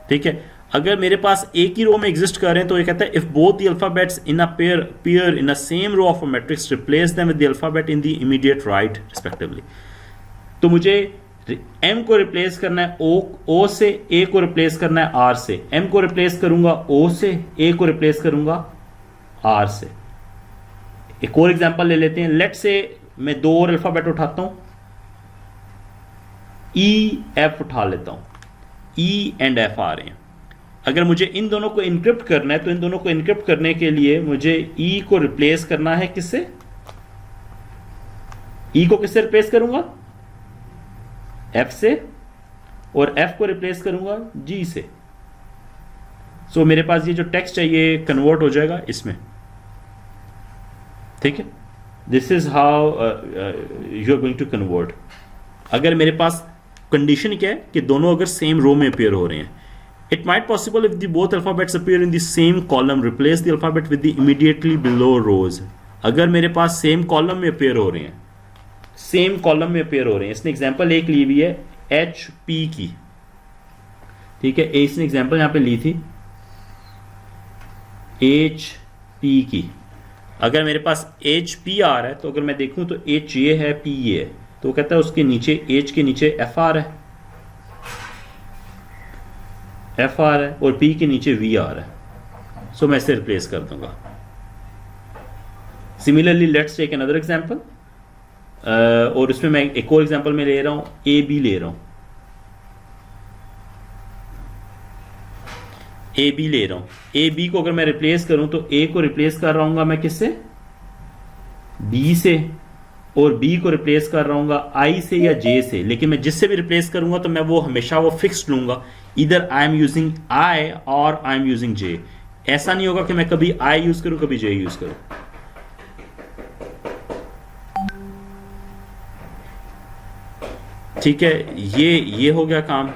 ठीक है, अगर मेरे पास एक ही रो में एग्जिस्ट कर रहे हैं तो ये कहता है if both the alphabets in a pair appear in a same row of a matrix, replace them with the alphabet in the immediate right respectively. तो मुझे एम को रिप्लेस करना है ओ से, ए को रिप्लेस करना है आर से. एम को रिप्लेस करूंगा ओ से, ए को रिप्लेस करूंगा आर से. एक और एग्जांपल ले लेते हैं. लेट से मैं दो और अल्फाबेट उठाता हूं, ई एफ उठा लेता हूं. ई एंड एफ आ रहे हैं. अगर मुझे इन दोनों को इनक्रिप्ट करना है तो इन दोनों को इनक्रिप्ट करने के लिए मुझे ई को रिप्लेस करना है किससे? ई को किससे रिप्लेस करूंगा? एफ से. और एफ को रिप्लेस करूंगा जी से. सो मेरे पास ये जो टेक्स्ट है ये कन्वर्ट हो जाएगा इसमें. ठीक है, this is how you are going to convert. अगर मेरे पास कंडीशन क्या है कि दोनों अगर सेम रो में अपेयर हो रहे हैं. It might possible if the both alphabets appear in the same column, replace the alphabet with the immediately below rows. अगर मेरे पास सेम कॉलम में अपेयर हो रहे हैं, सेम कॉलम में अपेयर हो रहे हैं. इसने एग्जांपल एक ली हुई है एच पी की. ठीक है, इसने एग्जांपल यहां पे ली थी एच पी की. अगर मेरे पास एच पी आ रहा है तो अगर मैं देखूं तो एच ये है, पी ये है. तो कहता है उसके नीचे एच के नीचे एफ आ रहा है, एफ आ रहा है, और पी के नीचे वी आ रहा है. सो मैं इसे रिप्लेस कर दूंगा. Similarly let's take another example. और इसमें मैं एक और एग्जांपल में ले रहा हूं, ए बी ले रहा हूं. ए बी ले रहा हूं. ए बी को अगर मैं रिप्लेस करूं तो ए को रिप्लेस कर रहा हूं मैं किससे? बी से. और बी को रिप्लेस कर रहा हूँ आई से या जे से. लेकिन मैं जिससे भी रिप्लेस करूंगा तो मैं वो हमेशा वो फिक्स्ड लूंगा. इधर आई एम यूजिंग आई और आई एम यूजिंग जे. ऐसा नहीं होगा कि मैं कभी आई यूज करूं कभी जे यूज करूं. ठीक है, ये हो गया काम.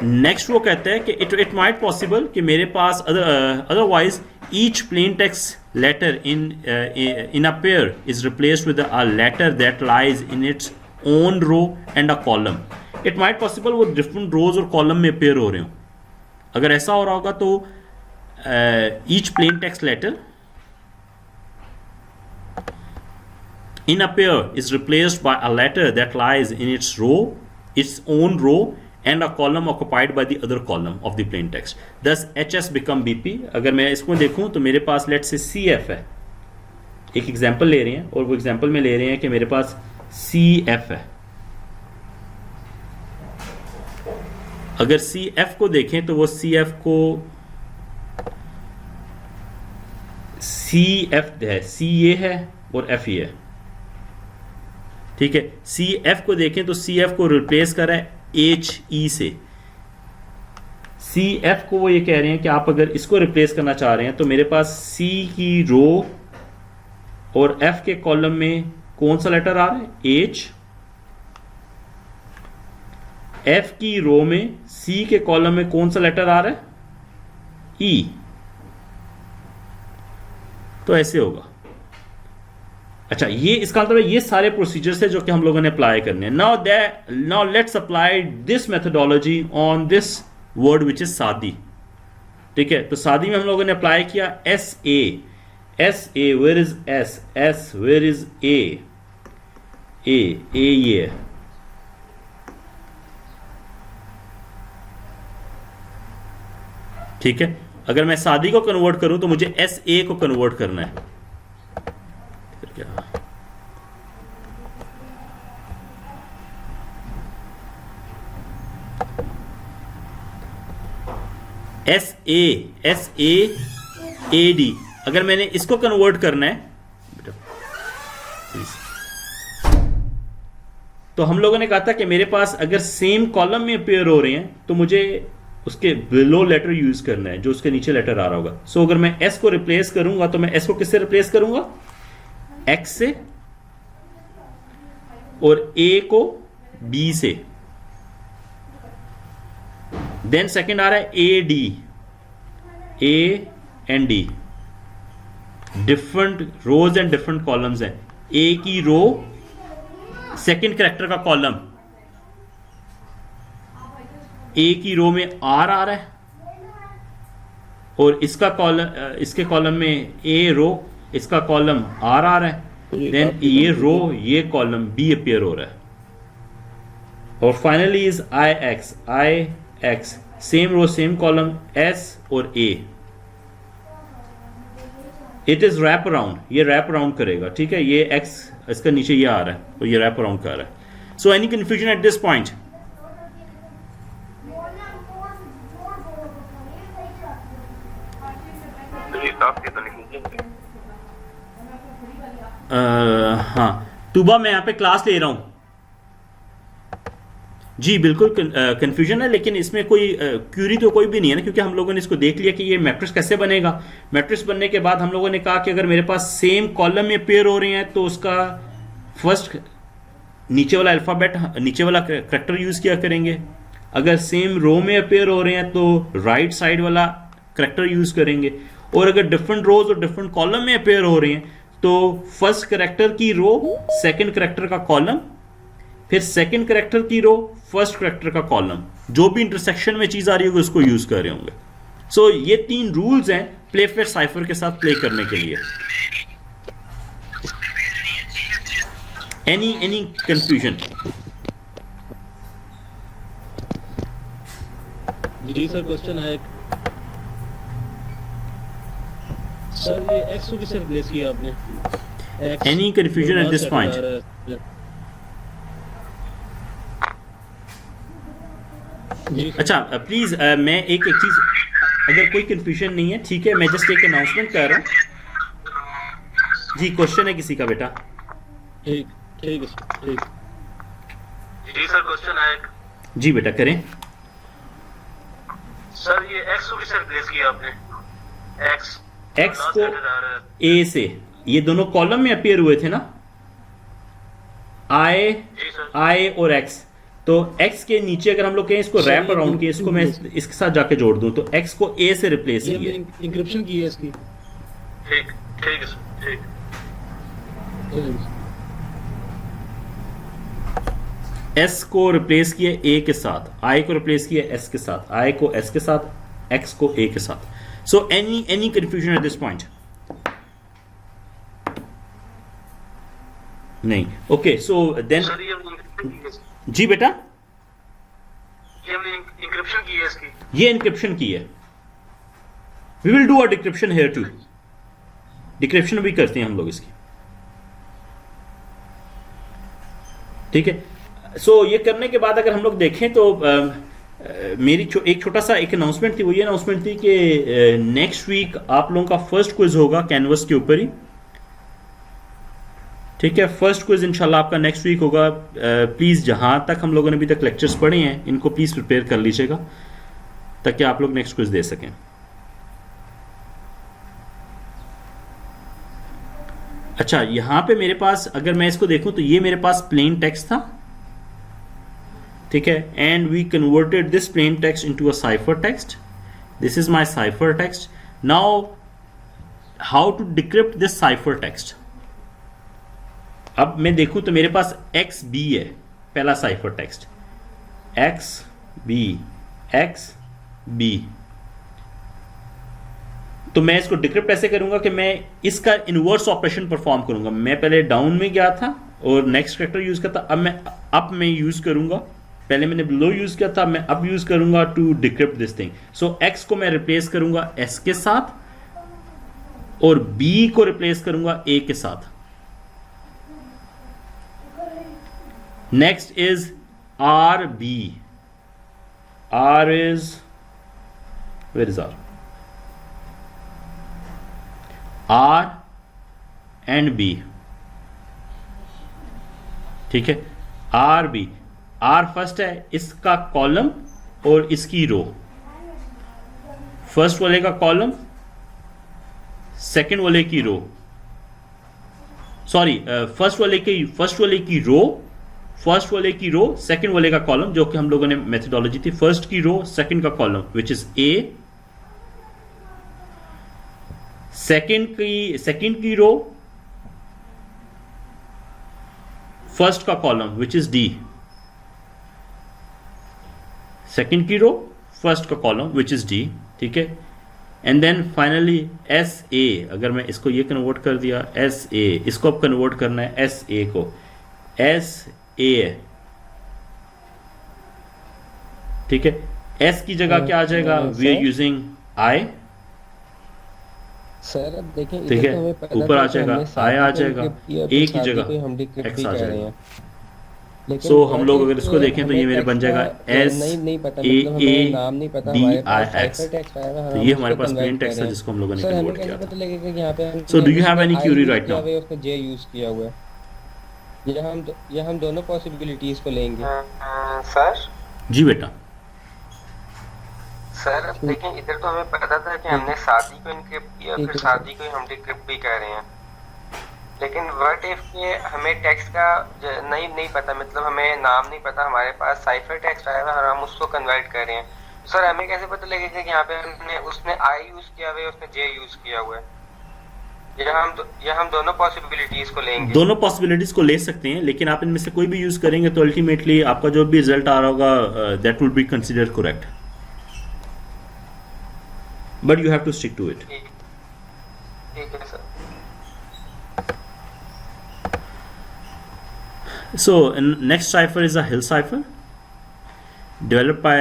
नेक्स्ट वो कहते हैं कि इट माइट पॉसिबल कि मेरे पास otherwise each plain text letter in a pair is replaced with a letter that lies in its own row and a column. It might possible वो different rows और column में appear हो रहे हो. अगर ऐसा हो रहा होगा तो each plain text letter in a pair is replaced by a letter that lies in its own row and a column occupied by the other column of the plain text. Thus HS become BP. अगर मैं इसको देखूं तो मेरे पास लेट्स से CF है. एक एग्जांपल ले रहे हैं और वो एग्जांपल में ले रहे हैं कि मेरे पास CF है. अगर CF को देखें तो वो CF को CF है, C ये है, और एफ ही है, ठीक है। सी एफ को देखें तो सी एफ को रिप्लेस करा है एच ई से। सी एफ को वो ये कह रहे हैं कि आप अगर इसको रिप्लेस करना चाह रहे हैं तो मेरे पास सी की रो और एफ के कॉलम में कौन सा लेटर आ रहा है, एच। एफ की रो में सी के कॉलम में कौन सा लेटर आ रहा है, ई। तो ऐसे होगा। अच्छा, ये इसका मतलब है ये सारे प्रोसीजर्स है जो कि हम लोगों ने अप्लाई करने हैं। Now let's apply this methodology on this word which is सादी, ठीक है। तो सादी में हम लोगों ने अप्लाई किया S A, where is S, where is A ये है, ठीक है। अगर मैं सादी को कन्वर्ट करूं तो मुझे एस ए को कन्वर्ट करना है, फिर क्या, एस ए डी। अगर मैंने इसको कन्वर्ट करना है तो हम लोगों ने कहा था कि मेरे पास अगर सेम कॉलम में अपेयर हो रहे हैं तो मुझे उसके बिलो लेटर यूज करना है जो उसके नीचे लेटर आ रहा होगा। सो अगर मैं एस को रिप्लेस करूंगा तो मैं एस को किससे रिप्लेस करूंगा, एक्स से, और ए को बी से। देन सेकंड आ रहा है A D, A and D, different rows and different columns हैं। ए की रो सेकंड कैरेक्टर का कॉलम, ए की रो में आर आ रहा है और इसका कॉलम, इसके कॉलम में ए रो, इसका कॉलम आर आ रहा है। देन ये रो, ये कॉलम बी अपेयर हो रहा है। और finally is I X, same row same column, S और A. It is wrap around, ये रैप अराउंड करेगा, ठीक है। ये एक्स इसका नीचे ये आ रहा है तो ये रैप अराउंड कर रहा है। So any confusion at this point? हाँ तुबा, मैं यहाँ पे क्लास ले रहा हूँ जी। बिल्कुल कंफ्यूजन है, लेकिन इसमें कोई क्यूरी तो कोई भी नहीं है ना, क्योंकि हम लोगों ने इसको देख लिया कि ये मैट्रिक्स कैसे बनेगा। मैट्रिक्स बनने के बाद हम लोगों ने कहा कि अगर मेरे पास सेम कॉलम में पेयर हो रहे हैं तो उसका फर्स्ट नीचे वाला अल्फाबेट, नीचे वाला कैरेक्टर यूज किया करेंगे। अगर सेम रो में अपेयर हो रहे हैं तो राइट साइड वाला कैरेक्टर यूज करेंगे। और अगर डिफरेंट रोज और डिफरेंट कॉलम में अपेयर हो रहे हैं तो फर्स्ट कैरेक्टर की रो, सेकंड कैरेक्टर का कॉलम, फिर सेकंड कैरेक्टर की रो, फर्स्ट कैरेक्टर का कॉलम, जो भी इंटरसेक्शन में चीज आ रही होगी उसको यूज कर रहे होंगे। सो ये 3 रूल्स हैं प्लेफेट साइफर के साथ प्ले करने के लिए। Any confusion? जी सर, क्वेश्चन है सर, ये एक्स को किससे रिप्लेस किया आपने? Any confusion at this point? अच्छा प्लीज, मैं एक चीज, अगर कोई कंफ्यूजन नहीं है ठीक है, मैं जस्ट एक अनाउंसमेंट कर रहा हूँ जी। क्वेश्चन है किसी का बेटा? ठीक है ठीक। जी सर, क्वेश्चन है जी बेटा, करें। सर, ये एक्स को किससे रिप्लेस किया आपने? एक्स को ए से, ये दोनों कॉलम में अपेयर हुए थे ना, आई और एक्स। तो एक्स के नीचे अगर हम लोग कहें इसको रैप अराउंड किया, इसको मैं इसके साथ जाके जोड़ दूं तो एक्स को ए से रिप्लेस किया, इंक्रिप्शन की है इसकी। ठीक है सर, ठीक। एस को रिप्लेस किया ए के साथ, आई को रिप्लेस किया एस के साथ, आई को एस के साथ, एक्स को ए के साथ। So any confusion at this point? नहीं, ओके। सो देन जी बेटा, ये हमने इंक्रिप्शन की है इसकी। ये इंक्रिप्शन की है। We will do a decryption here too, decryption भी करते हैं हम लोग इसकी, ठीक है। सो ये करने के बाद अगर हम लोग देखें तो मेरी एक छोटा सा एक अनाउंसमेंट थी। वो ये अनाउंसमेंट थी कि नेक्स्ट वीक आप लोगों का फर्स्ट क्विज होगा कैनवस के ऊपर ही, ठीक है, फर्स्ट क्विज इंशाल्लाह आपका नेक्स्ट वीक होगा। प्लीज़ जहां तक हम लोगों ने अभी तक लेक्चर्स पढ़े हैं इनको प्लीज़ प्रिपेयर कर लीजिएगा ताकि आप लोग नेक्स्ट क्विज दे सकें। अच्छा, यहां पे मेरे पास अगर मैं इसको देखूं तो ये मेरे पास प्लेन टेक्स्ट था, ठीक है, and we converted this plain text into a cipher text. This is my cipher text. Now how to decrypt this cipher text. अब मैं देखूं तो मेरे पास एक्स बी है पहला साइफर टेक्स्ट, एक्स बी। तो मैं इसको डिक्रिप्ट ऐसे करूंगा कि मैं इसका इनवर्स ऑपरेशन परफॉर्म करूंगा। मैं पहले डाउन में गया था और नेक्स्ट कैरेक्टर यूज करता, अब मैं अप में यूज करूंगा। पहले मैंने लो यूज किया था, मैं अब यूज करूंगा to decrypt this thing. So X को मैं रिप्लेस करूंगा एस के साथ और बी को रिप्लेस करूंगा ए के साथ। Next is R B. R is, where is R? R and B, ठीक है, आर बी। आर फर्स्ट है, इसका कॉलम और इसकी रो। फर्स्ट वाले का कॉलम, सेकंड वाले की रो, सॉरी फर्स्ट वाले की रो, सेकंड वाले का कॉलम, जो कि हम लोगों ने मेथोडोलॉजी थी, फर्स्ट की रो सेकंड का column which is A, second की रो फर्स्ट का column which is D, second की रो फर्स्ट का कॉलम विच इज डी, ठीक है। And then finally S A. अगर मैं इसको ये कन्वर्ट कर दिया एस ए, इसको अब कन्वर्ट करना है एस ए को, एस ए, ठीक है। एस की जगह क्या आ जाएगा? We are using I, sir अब देखें, ठीक है, तो हमें पता ऊपर आ था कि जाएगा, हमने आई आ साथी को जाएगा, encrypt किया, ए तो की साथी जगह को हम decrypt एक्स भी आ कर रहे जाएगा। हैं। लेकिन So, हम what लोग if अगर इसको देखें तो ये हमें मेरे बन text जाएगा का एस नहीं पता, ए मतलब हमें नाम नहीं पता, डी हमारे आई पास एक्स। cipher text आया हुआ है, तो हम ये उसको हमारे पास convert प्लेन कर टेक्स्ट रहे है हैं। जिसको हम लोगों ने सर हमें कन्वर्ट कैसे किया पता था। लगेगा कि यहाँ पे हमने So, do you have any I query use right किया now? हुआ है, उसने J यूज किया हुआ है? ये हम दोनों पॉसिबिलिटीज को लेंगे। सर जी बेटा। सर अब देखें, इधर तो हमें पता था कि हमने शादी को इनक्रिप्ट किया, ठीक फिर है, शादी को ही हम डिक्रिप्ट भी कर रहे हैं। लेकिन व्हाट इफ के हमें टेक्स्ट का नहीं पता, मतलब हमें नाम नहीं पता, हमारे पास साइफर टेक्स्ट आया है और हम उसको कन्वर्ट कर रहे हैं। सर हमें कैसे पता लगेगा कि यहाँ पे हमने उसने आई यूज किया हुआ है, उसने जे यूज किया हुआ है? या हम दोनों पॉसिबिलिटीज को लेंगे? दोनों पॉसिबिलिटीज को ले सकते हैं, लेकिन आप इनमें से कोई भी यूज करेंगे तो अल्टीमेटली आपका जो भी रिजल्ट आ रहा होगा that will be considered correct, but you have to stick to it. ठीक है sir. So next cipher is a Hill cipher developed by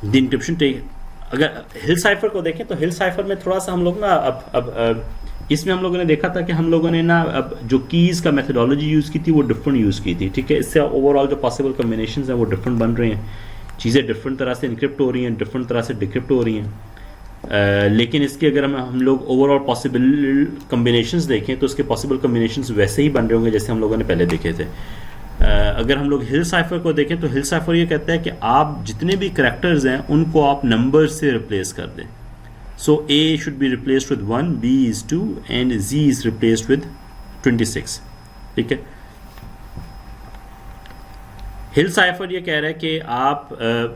the encryption take। अगर हिल साइफर को देखें तो हिल साइफर में थोड़ा सा हम लोग ना अब इसमें हम लोगों ने देखा था कि हम लोगों ने ना अब जो कीज़ का मेथोडोलॉजी यूज़ की थी वो डिफरेंट यूज़ की थी, ठीक है। इससे ओवरऑल जो पॉसिबल कम्बिनेशंस हैं वो डिफरेंट बन रहे हैं, चीज़ें डिफरेंट तरह से इनक्रिप्ट हो रही हैं, डिफरेंट तरह से डिक्रिप्ट हो रही हैं। लेकिन इसके अगर हम लोग ओवरऑल पॉसिबल कम्बिनेशंस देखें तो उसके पॉसिबल कम्बिनेशंस वैसे ही बन रहे होंगे जैसे हम लोगों ने पहले देखे थे। अगर हम लोग हिल साइफर को देखें तो हिल साइफर ये कहता है कि आप जितने भी करैक्टर्स हैं उनको आप नंबर से रिप्लेस कर दें। So A should be replaced with 1, B is 2 and G is replaced with 26, ठीक है। हिल साइफर ये कह रहा है कि आप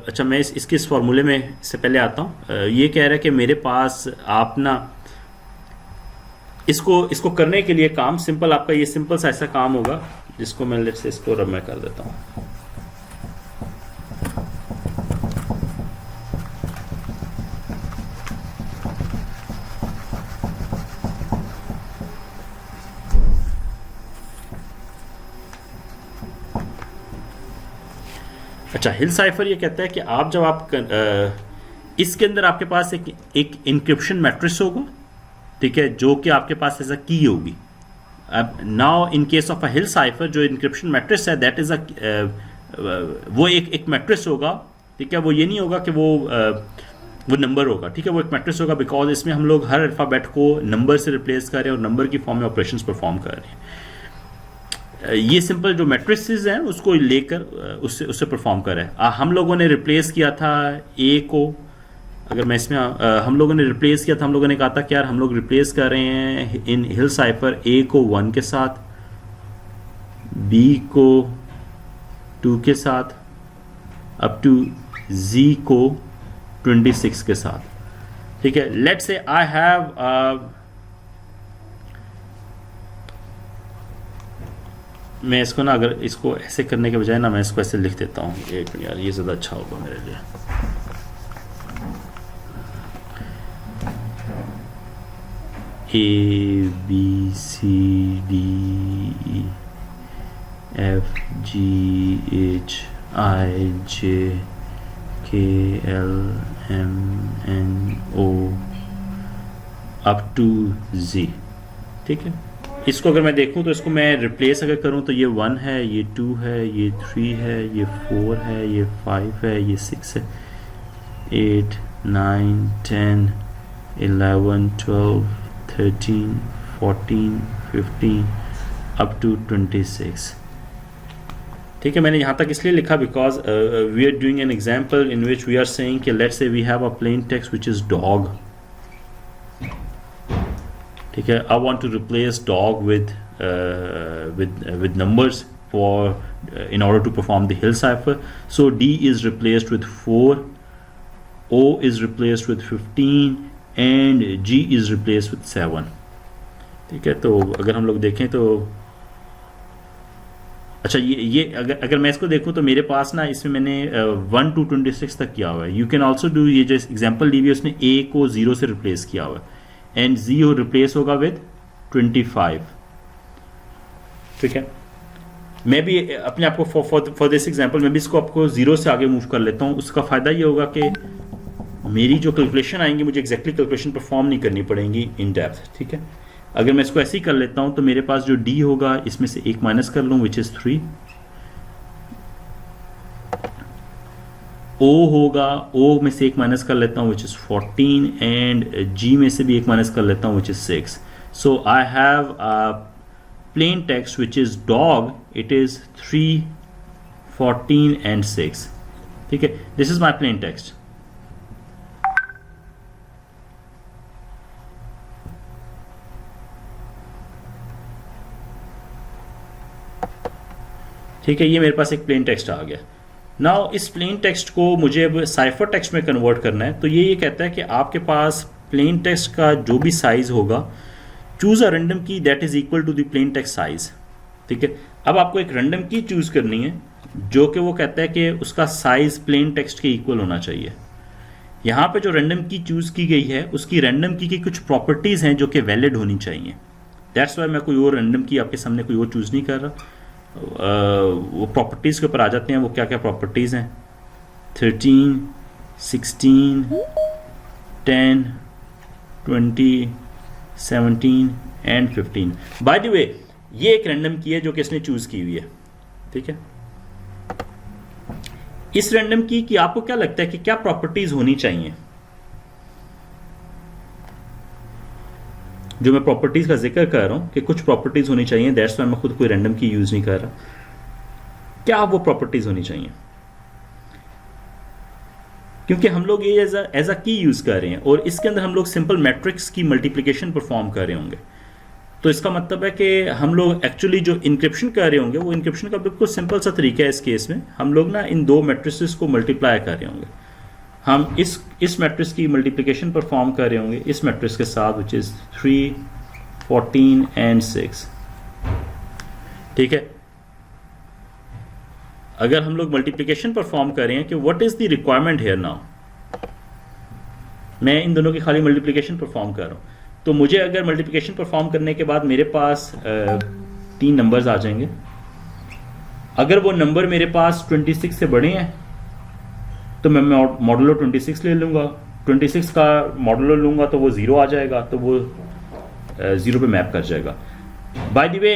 अच्छा मैं इसके इस फॉर्मूले में से पहले आता हूँ। ये कह रहा है कि मेरे पास आप ना इसको करने के लिए काम सिंपल, आपका ये सिंपल सा ऐसा काम होगा जिसको मैं लेट्स से इसको रब मैं कर देता हूँ। अच्छा, हिल साइफर ये कहता है कि आप जब आप इसके अंदर आपके पास एक इंक्रिप्शन मैट्रिक्स होगा, ठीक है, जो कि आपके पास ऐसा की होगी। अब now in case of a hill cipher जो इंक्रिप्शन मैट्रिक्स है दैट इज वो एक मैट्रिक्स होगा, ठीक है, वो ये नहीं होगा कि वो नंबर होगा, ठीक है, वो एक मैट्रिक्स होगा, बिकॉज इसमें हम लोग हर अल्फ़ाबेट को नंबर से रिप्लेस कर रहे हैं और नंबर की फॉर्म में ऑपरेशंस परफॉर्म कर रहे हैं। ये सिंपल जो मैट्रिसेस हैं उसको लेकर उससे परफॉर्म कर रहे हैं। हम लोगों ने रिप्लेस किया था ए को, अगर मैं इसमें हम लोगों ने रिप्लेस किया था, हम लोगों ने कहा था कि यार हम लोग रिप्लेस कर रहे हैं इन हिल साइफर ए को 1 के साथ, बी को 2 के साथ, अप टू जी को 26 के साथ, ठीक है। लेट्स से आई हैव मैं इसको ना, अगर इसको ऐसे करने के बजाय ना मैं इसको ऐसे लिख देता हूँ, एक मिनट यार, ये ज़्यादा अच्छा होगा मेरे लिए। A B C D E F G H I J K L M N O up to G, ठीक है। इसको अगर मैं देखूं तो इसको मैं रिप्लेस अगर करूं तो ये 1 है, ये 2 है, ये 3 है, ये 4 है, ये 5 है, ये 6 है, 8 9 10 11 12 13 14 15 अप टू 26, ठीक है। मैंने यहाँ तक इसलिए लिखा because we are doing an example in which we are saying कि let's say we have a plain text which is dog, ठीक है। I want to replace dog with numbers for in order to perform the hill cipher, so D is replaced with 4, O is replaced with 15 and G is replaced with 7, ठीक है। तो अगर हम लोग देखें तो अच्छा, ये अगर मैं इसको देखूं तो मेरे पास ना इसमें मैंने 1 to 26 तक किया हुआ है। यू कैन ऑल्सो डू, ये जो एग्जाम्पल दी हुई है उसने A को 0 से रिप्लेस किया हुआ है एंड जी हो रिप्लेस होगा विद 25, ठीक है। मैं भी अपने आप को फॉर दिस एग्जांपल मैं भी इसको आपको 0 से आगे मूव कर लेता हूँ। उसका फ़ायदा ये होगा कि मेरी जो कैलकुलेशन आएंगी मुझे एग्जैक्टली कैलकुलेशन परफॉर्म नहीं करनी पड़ेंगी इन डेप्थ, ठीक है। अगर मैं इसको ऐसे ही कर लेता हूँ तो मेरे पास जो डी होगा इसमें से एक माइनस कर लूँ विच इज़ 3, ओ होगा, ओ में से एक माइनस कर लेता हूँ विच इज़ 14 एंड जी में से भी एक माइनस कर लेता हूँ which is 6। So I have plain text which is dog, it is 3 14 and 6, ठीक है। this is my plain text, ठीक है। ये मेरे पास एक प्लेन टेक्स्ट आ गया। नाउ इस प्लेन टेक्स्ट को मुझे अब साइफर टेक्स्ट में कन्वर्ट करना है, तो ये कहता है कि आपके पास प्लेन टेक्स्ट का जो भी साइज होगा, choose a random key that is equal to the plain text size, ठीक है। अब आपको एक रैंडम की चूज करनी है जो कि वो कहता है कि उसका साइज प्लेन टेक्स्ट के इक्वल होना चाहिए। यहाँ पे जो रैंडम की चूज की गई है उसकी रैंडम की कुछ प्रॉपर्टीज हैं जो कि वैलिड होनी चाहिए। दैट्स वाई मैं कोई और रैंडम की आपके सामने कोई और चूज नहीं कर रहा। वो प्रॉपर्टीज के ऊपर आ जाते हैं, वो क्या क्या प्रॉपर्टीज हैं, 13 16 10 20 17 एंड 15। बाय द वे ये एक रैंडम की है जो कि इसने चूज की हुई है, ठीक है। इस रैंडम की आपको क्या लगता है कि क्या प्रॉपर्टीज होनी चाहिए? जो मैं प्रॉपर्टीज का जिक्र कर रहा हूं कि कुछ प्रॉपर्टीज होनी चाहिए, दैट्स व्हाई मैं खुद कोई रैंडम की यूज नहीं कर रहा। क्या वो प्रॉपर्टीज होनी चाहिए? क्योंकि हम लोग ये एज अ की यूज कर रहे हैं और इसके अंदर हम लोग सिंपल मैट्रिक्स की मल्टीप्लिकेशन परफॉर्म कर रहे होंगे, तो इसका मतलब है कि हम लोग एक्चुअली जो इंक्रिप्शन कर रहे होंगे वो इंक्रिप्शन का बिल्कुल सिंपल सा तरीका है। इस केस में हम लोग ना इन दो मैट्रिसेस को मल्टीप्लाई कर रहे होंगे। हम इस मैट्रिक्स की मल्टीप्लिकेशन परफॉर्म कर रहे होंगे इस मैट्रिक्स के साथ विच इज 3 14 एंड 6, ठीक है। अगर हम लोग मल्टीप्लिकेशन परफॉर्म कर रहे हैं कि what is the requirement here now, मैं इन दोनों की खाली मल्टीप्लिकेशन परफॉर्म कर रहा हूं, तो मुझे अगर मल्टीप्लिकेशन परफॉर्म करने के बाद मेरे पास 3 नंबर्स आ जाएंगे। अगर वो नंबर मेरे पास 26 से बड़े हैं तो मैं मॉडुलो 26 ले लूंगा, 26 का मॉडुलो लूंगा तो वो 0 आ जाएगा, तो वो 0 पे मैप कर जाएगा। बाय द वे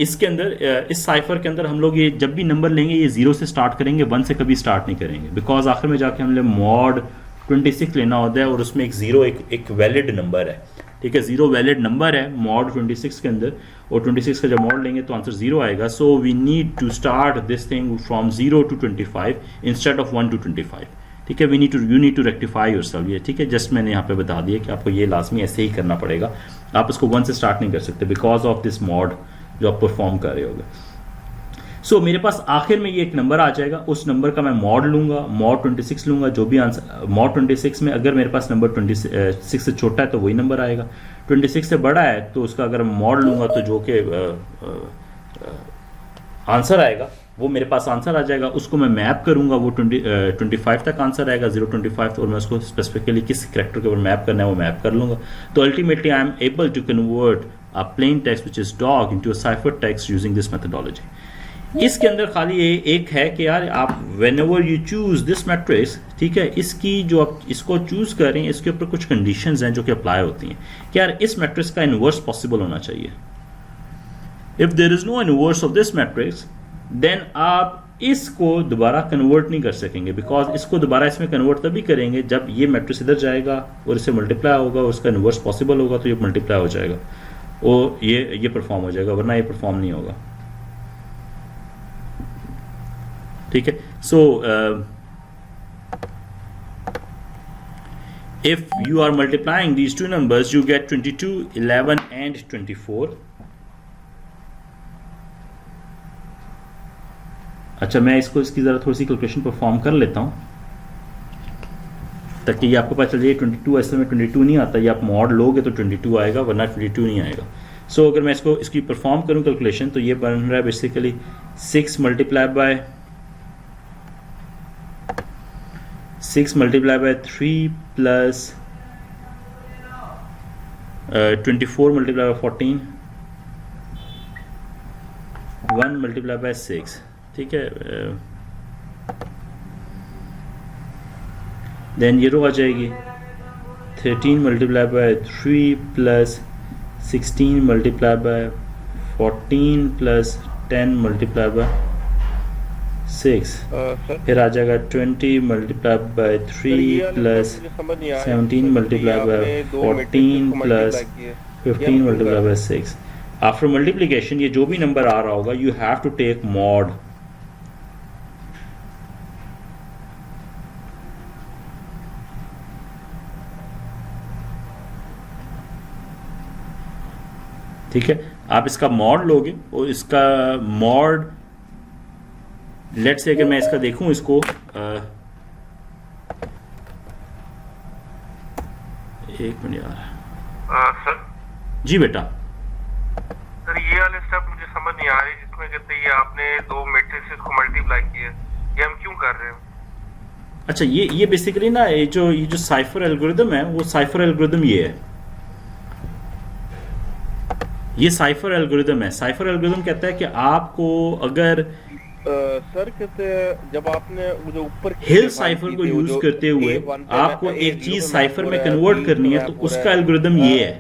इसके अंदर इस साइफर के अंदर हम लोग ये जब भी नंबर लेंगे ये 0 से स्टार्ट करेंगे, 1 से कभी स्टार्ट नहीं करेंगे, बिकॉज आखिर में जाके हमने मॉड 26 लेना होता है और उसमें एक 0 एक वैलिड नंबर है, ठीक है, 0 वैलिड नंबर है मॉड 26 के अंदर, और 26 का जब मॉड लेंगे तो आंसर 0 आएगा। So we need to start this thing from 0 to 25 instead of 1 to 25, ठीक है। You need to rectify yourself, ये ठीक है, जस्ट मैंने यहाँ पे बता दिया कि आपको ये लाजमी ऐसे ही करना पड़ेगा, आप इसको 1 से स्टार्ट नहीं कर सकते बिकॉज ऑफ दिस मॉड जो आप परफॉर्म कर रहे होगे। सो मेरे पास आखिर में ये एक नंबर आ जाएगा, उस नंबर का मैं मॉड लूंगा, मॉड 26 लूंगा, जो भी आंसर मॉड 26 में अगर मेरे पास नंबर 26 से छोटा है तो वही नंबर आएगा, 26 से बड़ा है तो उसका अगर मॉड लूंगा तो जो कि आंसर आएगा वो मेरे पास आंसर आ जाएगा, उसको मैं मैप करूंगा, वो 25 तक आंसर आएगा 025, और मैं उसको स्पेसिफिकली किस करेक्टर के ऊपर मैप करना है वो मैप कर लूंगा। तो ultimately I am able to convert a plain text which is dog into a cipher text using this methodology. इसके अंदर खाली ये एक है कि यार आप whenever you choose this matrix, ठीक है, इसकी जो आप इसको चूज कर रहे हैं इसके ऊपर कुछ कंडीशंस हैं जो कि अप्लाई होती हैं कि यार इस मैट्रिक्स का इनवर्स पॉसिबल होना चाहिए। If there is no inverse of this matrix then आप इसको दोबारा कन्वर्ट नहीं कर सकेंगे, बिकॉज इसको दोबारा इसमें कन्वर्ट तभी करेंगे जब ये मैट्रिक्स इधर जाएगा और इससे मल्टीप्लाई होगा, उसका इनवर्स पॉसिबल होगा तो ये मल्टीप्लाई हो जाएगा और ये परफॉर्म हो जाएगा, वरना ये परफॉर्म नहीं होगा, ठीक है। So if you are multiplying these two numbers you get 22, 11 and 24। अच्छा, मैं इसकी ज़रा थोड़ी सी कैलकुलेशन परफॉर्म कर लेता हूँ ताकि ये आपको पता चल जाए 22 ऐसे में 22 नहीं आता, ये आप मॉड लोगे तो 22 आएगा वरना 22 नहीं आएगा। सो अगर मैं इसकी परफॉर्म करूँ कैलकुलेशन तो ये बन रहा है basically 6 multiply by 3 plus 24 multiply by 14, 1 multiply by 6, ठीक है। देन ये रो आ जाएगी 13 multiply by 3 plus 16 multiply by 14 plus 10 multiply by 6, फिर आ जाएगा 20 multiply by 3 plus 17 multiply by 14 plus 15 multiply by 6। After multiplication ये जो भी नंबर आ रहा होगा you have to take mod, ठीक है। आप इसका मॉड लोगे और इसका मॉड लेट्स से अगर मैं इसका देखूं इसको एक मिनट यार सर जी बेटा, सर ये वाले स्टेप मुझे समझ नहीं आ रही जिसमें कहते हैं ये आपने दो मैट्रिसेस को मल्टीप्लाई किए, ये हम क्यों कर रहे हैं? अच्छा, ये बेसिकली ना ये जो साइफर एल्गोरिदम है वो साइफर एल्गोरिदम ये है, ये साइफर एल्गोरिदम है। साइफर एल्गोरिदम कहता है कि आपको अगर सर कहते हैं जब आपने जो ऊपर हिल साइफर को यूज करते हुए आपको एक चीज साइफर में कन्वर्ट करनी है तो उसका एल्गोरिदम ये है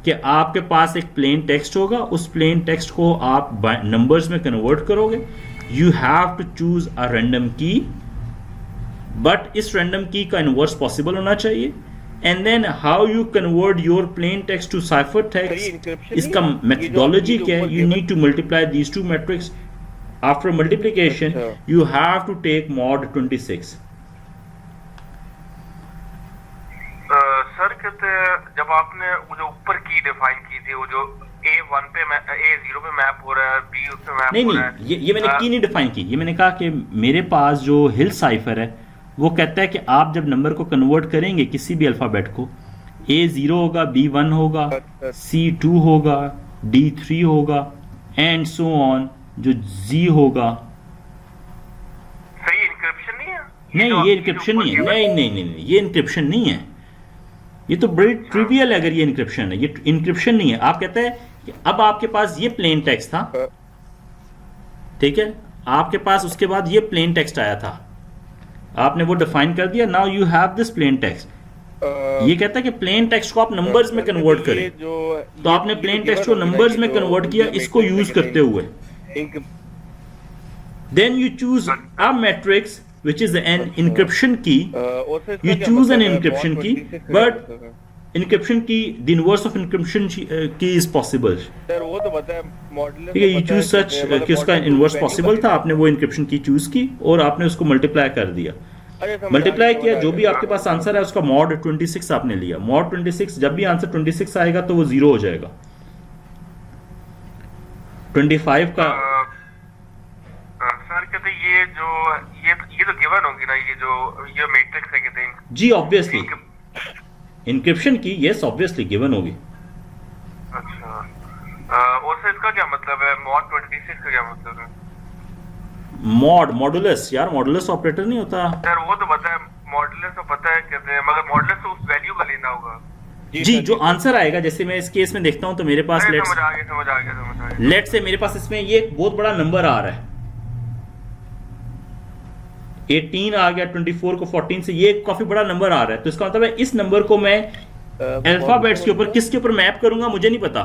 कि आपके पास एक प्लेन टेक्स्ट होगा, उस प्लेन टेक्स्ट को आप नंबर्स में कन्वर्ट करोगे, you have to choose a random key, but इस रैंडम की का इनवर्स पॉसिबल होना चाहिए, and then how you convert your plain text to ciphertext, इसका methodology क्या है, you need to multiply these two matrices. After multiplication you have to take mod 26. Sir कहते हैं जब आपने वो जो ऊपर की डिफाइन की थी वो जो A1 पे A0 पे मैप हो रहा है, B उस पे मैप हो रहा है, ये मैंने की नहीं डिफाइन की, ये मैंने कहा कि मेरे पास जो हिल साइफर है वो कहता है कि आप जब नंबर को कन्वर्ट करेंगे किसी भी अल्फ़ाबेट को, A0 होगा, B1 होगा, C2 होगा, D3 होगा एंड सो ऑन, जो Z होगा। सही इंक्रिप्शन नहीं है? नहीं, ये इंक्रिप्शन नहीं है, नहीं, ये इंक्रिप्शन नहीं है, ये तो बड़ी ट्रिवियल है अगर ये इंक्रिप्शन है, ये इंक्रिप्शन नहीं है। आप कहते हैं कि अब आपके पास ये प्लेन टेक्स्ट था, ठीक है, आपके पास उसके बाद ये प्लेन टेक्स्ट आया था, आपने वो डिफाइन कर दिया, now you have this plain text, ये कहता है कि प्लेन टेक्स्ट को आप नंबर्स में कन्वर्ट करें, तो आपने प्लेन टेक्स्ट को नंबर्स में कन्वर्ट किया इसको यूज करते हुए। Then you choose a matrix which is an encryption key, you choose an encryption key, but encryption key, the inverse of encryption key is possible। ठीक है, you choose such कि उसका inverse possible था, आपने वो encryption key choose की और आपने उसको multiply कर दिया। मल्टीप्लाई किया, जो भी आपके पास आंसर है उसका मॉड 26 आपने लिया। मॉड 26, जब भी आंसर 26 आएगा तो वो 0 हो जाएगा। 25 का सर कहते ये तो गिवन होगी ना, ये मैट्रिक्स है कहते हैं। जी ऑब्वियसली इंक्रिप्शन की, यस ऑब्वियसली गिवन होगी। अच्छा, और सर इसका क्या मतलब है? मॉड 26 का क्या मतलब है? मॉड मॉडुलस, यार मॉडुलस ऑपरेटर नहीं होता सर, वो तो पता है, मॉडुलस तो पता है कहते हैं, मगर मॉडुलस तो उस वैल्यू का लेना होगा। जी जो आंसर आएगा, जैसे मैं इस केस में देखता हूं तो मेरे पास समझ आ गया। लेट से मेरे पास इसमें ये बहुत बड़ा नंबर आ रहा है, 18 आ गया, 24 को 14 से, ये काफी बड़ा नंबर आ रहा है। तो इसका मतलब है इस नंबर को मैं अल्फाबेट्स के ऊपर किसके ऊपर मैप करूंगा मुझे नहीं पता।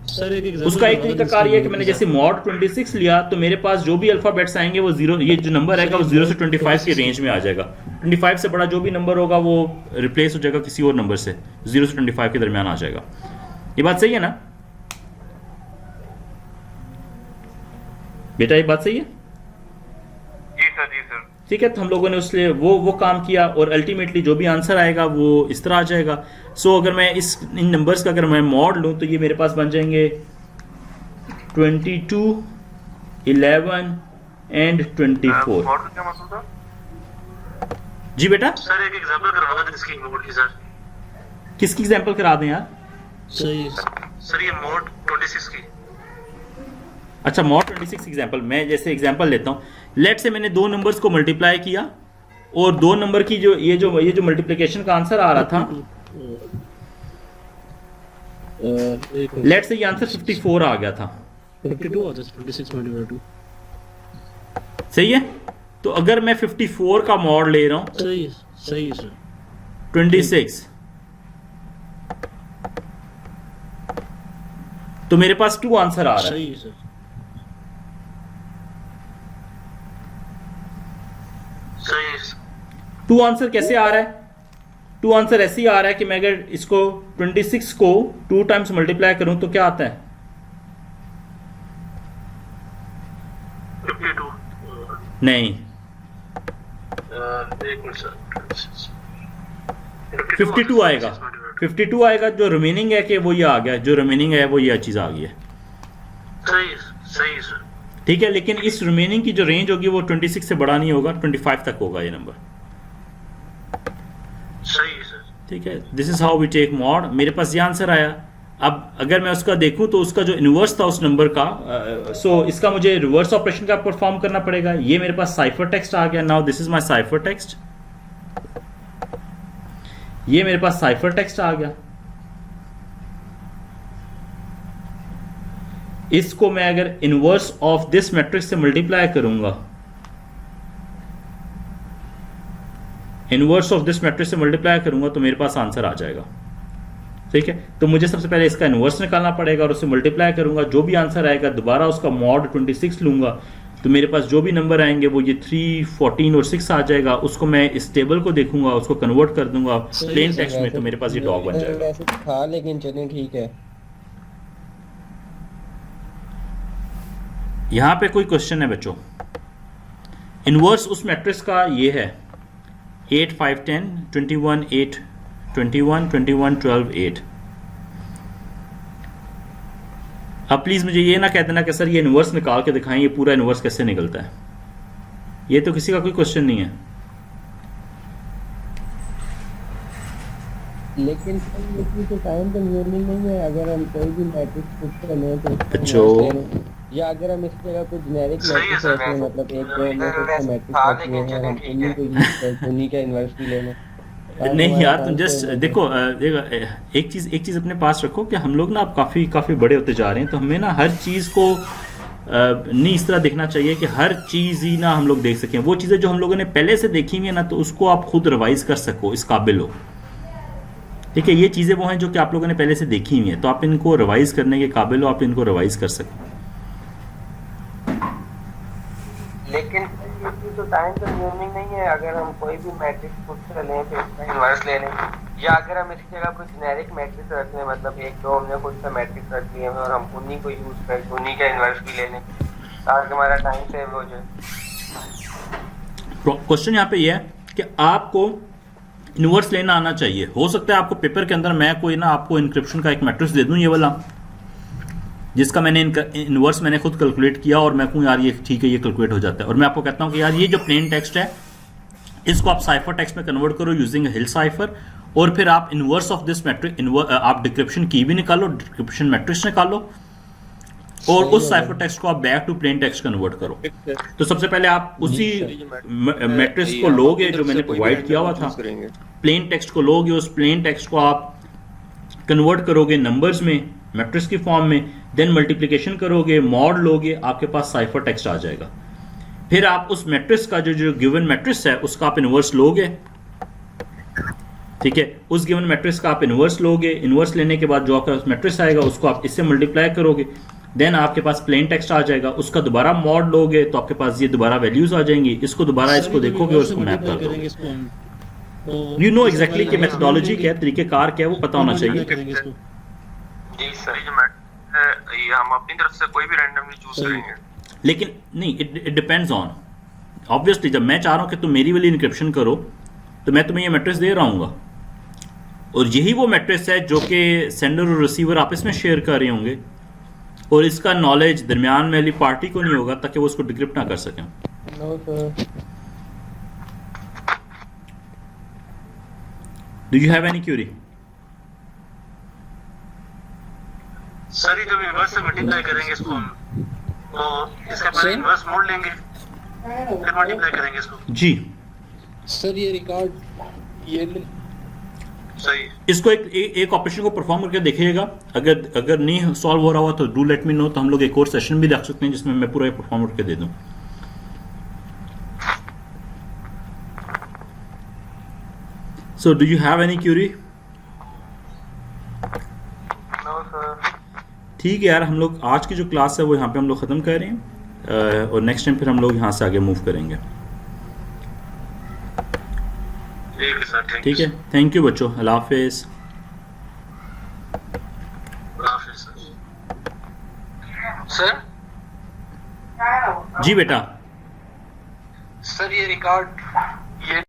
सर उसका एक तरीका कार्य है कि मैंने जैसे मॉड 26 लिया तो मेरे पास जो भी अल्फाबेट्स आएंगे वो 0, ये जो नंबर आएगा वो 0 से 25 के रेंज में आ जाएगा। 25 से बड़ा जो भी नंबर होगा वो रिप्लेस हो जाएगा किसी और नंबर से, 0 से 25 के दरमियान आ जाएगा। ये बात सही है ना बेटा, ये बात सही है? जी सर, जी सर। ठीक है, तो हम लोगों ने उसलिए वो काम किया और अल्टीमेटली जो भी आंसर आएगा वो इस तरह आ जाएगा। सो अगर मैं इन नंबर्स का अगर मैं मॉड लूं तो ये मेरे पास बन जाएंगे 22, 11 एंड 24। मॉड का क्या मतलब था? जी बेटा, सर एक एग्जांपल करवा दें इसकी मॉड की। सर किसकी एग्जांपल करा दें यार? सर ये मॉड 26 की। अच्छा, मॉड 26 एग्जांपल, मैं जैसे एग्जांपल लेता हूँ। लेट से मैंने दो नंबर्स को मल्टीप्लाई किया और दो नंबर की जो ये जो मल्टीप्लिकेशन का आंसर आ रहा था, लेट से ये आंसर 54 आ गया था। 52 आता है, 26/2। सही है, तो अगर मैं 54 का मॉड ले रहा हूं, सही है सर, 26, तो मेरे पास 2 आंसर आ रहा है। सही है सर, सही है। 2 आंसर कैसे आ रहा है? 2 आंसर ऐसे ही आ रहा है कि मैं अगर इसको 26 को 2 टाइम्स मल्टीप्लाई करूं तो क्या आता है? 52 नहीं, 52 आएगा। 52 आएगा, जो रिमेनिंग है कि वो ये आ गया, जो रिमेनिंग है वो ये चीज आ गई है। सही है सर। ठीक है, लेकिन इस रिमेनिंग की जो रेंज होगी वो 26 से बड़ा नहीं होगा, 25 तक होगा ये नंबर। सही है सर। ठीक है, this is how we take mod. मेरे पास ये आंसर आया। अब अगर मैं उसका देखूं तो उसका जो इनवर्स था उस नंबर का, सो इसका मुझे रिवर्स ऑपरेशन का परफॉर्म करना पड़ेगा। ये मेरे पास साइफर टेक्स्ट आ गया। Now this is my cipher text. ये मेरे पास साइफर टेक्स्ट आ गया। इसको मैं अगर इनवर्स ऑफ दिस मैट्रिक्स से मल्टीप्लाई करूंगा, इनवर्स ऑफ दिस मैट्रिक्स से मल्टीप्लाई करूंगा तो मेरे पास आंसर आ जाएगा। ठीक है, तो मुझे सबसे पहले इसका इनवर्स निकालना पड़ेगा और उससे मल्टीप्लाई करूंगा। जो भी आंसर आएगा दोबारा उसका मॉड 26 लूंगा तो मेरे पास जो भी नंबर आएंगे वो ये 3, 14 और 6 आ जाएगा। उसको मैं इस टेबल को देखूंगा, उसको कन्वर्ट कर दूंगा प्लेन टेक्स्ट में, तो मेरे पास ये डॉग बन जाएगा। वैसे तो था लेकिन चलिए ठीक है। यहां पे कोई क्वेश्चन है बच्चों? इनवर्स उस मैट्रिक्स का ये है 8, 5, 10, 21, 8, 21, 21, 12, 8। अब प्लीज मुझे ये ना कह देना कि सर ये इनवर्स निकाल के दिखाएं, ये पूरा इनवर्स कैसे निकलता है। ये तो किसी का कोई क्वेश्चन नहीं है। लेकिन तो टाइम कंज्यूमिंग नहीं है। अगर हम कोई भी मैट्रिक्स पुट करने तो बच्चों, या अगर हम इस जगह कोई जेनेरिक मैट्रिक्स रखते हैं, मतलब एक दो मैट्रिक्स रखते हैं, हम उन्हीं को यूज करते, उन्हीं का इन्वर्स भी लेना। नहीं यार, तुम जस्ट देखो, एक चीज अपने पास रखो कि हम लोग ना अब काफी बड़े होते जा रहे हैं, तो हमें ना हर चीज को नहीं इस तरह देखना चाहिए कि हर चीज ही ना हम लोग देख सकें। वो चीजें जो हम लोगों ने पहले से देखी हुई है ना, तो उसको आप खुद रिवाइज कर सको, इस काबिल हो। ठीक है, ये चीज़ें वो हैं जो कि आप लोगों ने पहले से देखी हुई हैं, तो आप इनको रिवाइज करने के काबिल हो, आप इनको रिवाइज कर सकते हैं। लेकिन इसकी तो टाइम कंज्यूमिंग नहीं है। अगर हम कोई भी मैट्रिक्स खुद से लें फिर इसका इन्वर्स ले लें, या अगर हम इसकी जगह कोई जेनेरिक मैट्रिक्स रख लें, मतलब एक दो हमने खुद से मैट्रिक्स रख लिए हैं और हम उन्हीं को यूज करें, उन्हीं का इन्वर्स भी ले लें ताकि हमारा टाइम सेव हो जाए। क्वेश्चन यहाँ पे ये है कि आपको इन्वर्स लेना आना चाहिए। हो सकता है आपको पेपर के अंदर मैं कोई ना आपको इंक्रिप्शन का एक मैट्रिक्स दे दूं, ये वाला जिसका मैंने इन्वर्स मैंने खुद कैलकुलेट किया और मैं कहूँ यार ये ठीक है, ये कैलकुलेट हो जाता है, और मैं आपको कहता हूँ कि यार ये जो प्लेन टेक्स्ट है इसको आप साइफर टेक्स्ट में कन्वर्ट करो यूजिंग हिल साइफर, और फिर आप इन्वर्स ऑफ दिस मैट्रिक्स आप डिक्रिप्शन की भी निकालो, डिक्रिप्शन मैट्रिक्स निकालो, और उस साइफर टेक्स्ट को आप back to plain text convert करो। तो सबसे पहले आप उसी मैट्रिक्स को लोगे जो मैंने प्रोवाइड किया हुआ था, प्लेन टेक्स्ट को लोगे, उस प्लेन टेक्स्ट को आप कन्वर्ट करोगे नंबर्स में मैट्रिक्स की फॉर्म में, देन मल्टीप्लिकेशन करोगे, मॉड लोगे, आपके पास साइफर टेक्स्ट आ जाएगा। फिर आप उस मैट्रिक्स का जो गिवन मैट्रिक्स है उसका आप इन्वर्स लोगे, ठीक है, उस गिवन मैट्रिक्स का आप इन्वर्स लोगे, इन्वर्स लेने के बाद जो आपका मैट्रिक्स आएगा उसको आप इससे मल्टीप्लाई करोगे, देन आपके पास प्लेन टेक्स्ट आ जाएगा, उसका दोबारा मॉड लोगे तो आपके पास ये दोबारा वैल्यूज आ जाएंगी, इसको दोबारा इसको देखोगे और इसको मैप कर दोगे। यू नो एग्जैक्टली कि मेथोडोलॉजी क्या है, तरीकेकार क्या है, वो पता होना चाहिए। जी सर, ये हम अपनी तरफ से कोई भी रैंडमली चूज करेंगे, लेकिन नहीं, इट डिपेंड्स ऑन, ऑब्वियसली जब मैं चाह रहा हूं कि तुम मेरी वाली इनक्रिप्शन करो तो मैं तुम्हें ये मैट्रिक्स दे रहा हूँ, और यही वो मैट्रिक्स है जो कि सेंडर और रिसीवर आपस में शेयर कर रहे होंगे, और इसका नॉलेज दरमियान में वाली पार्टी को नहीं होगा ताकि वो उसको डिक्रिप्ट ना कर सकें। Do you have any Curie? Sir ये जब इन्वर्स से मल्टीप्लाई करेंगे इसको हम, तो इसका पहले इन्वर्स मोड लेंगे फिर मल्टीप्लाई करेंगे इसको। जी सर ये रिकॉर्ड ये सही, इसको एक ऑपरेशन को परफॉर्म करके देखिएगा, अगर नहीं सॉल्व हो रहा हुआ तो डू लेट मी नो, तो हम लोग एक और सेशन भी रख सकते हैं जिसमें मैं पूरा परफॉर्म करके दे दूं। So do you have any query? No sir. ठीक है यार, हम लोग आज की जो क्लास है वो यहाँ पे हम लोग ख़त्म कर रहे हैं, और नेक्स्ट टाइम फिर हम लोग यहाँ से आगे मूव करेंगे। ठीक है, थैंक यू बच्चों, अल्लाह हाफिज़। सर जी बेटा। सर ये रिकॉर्ड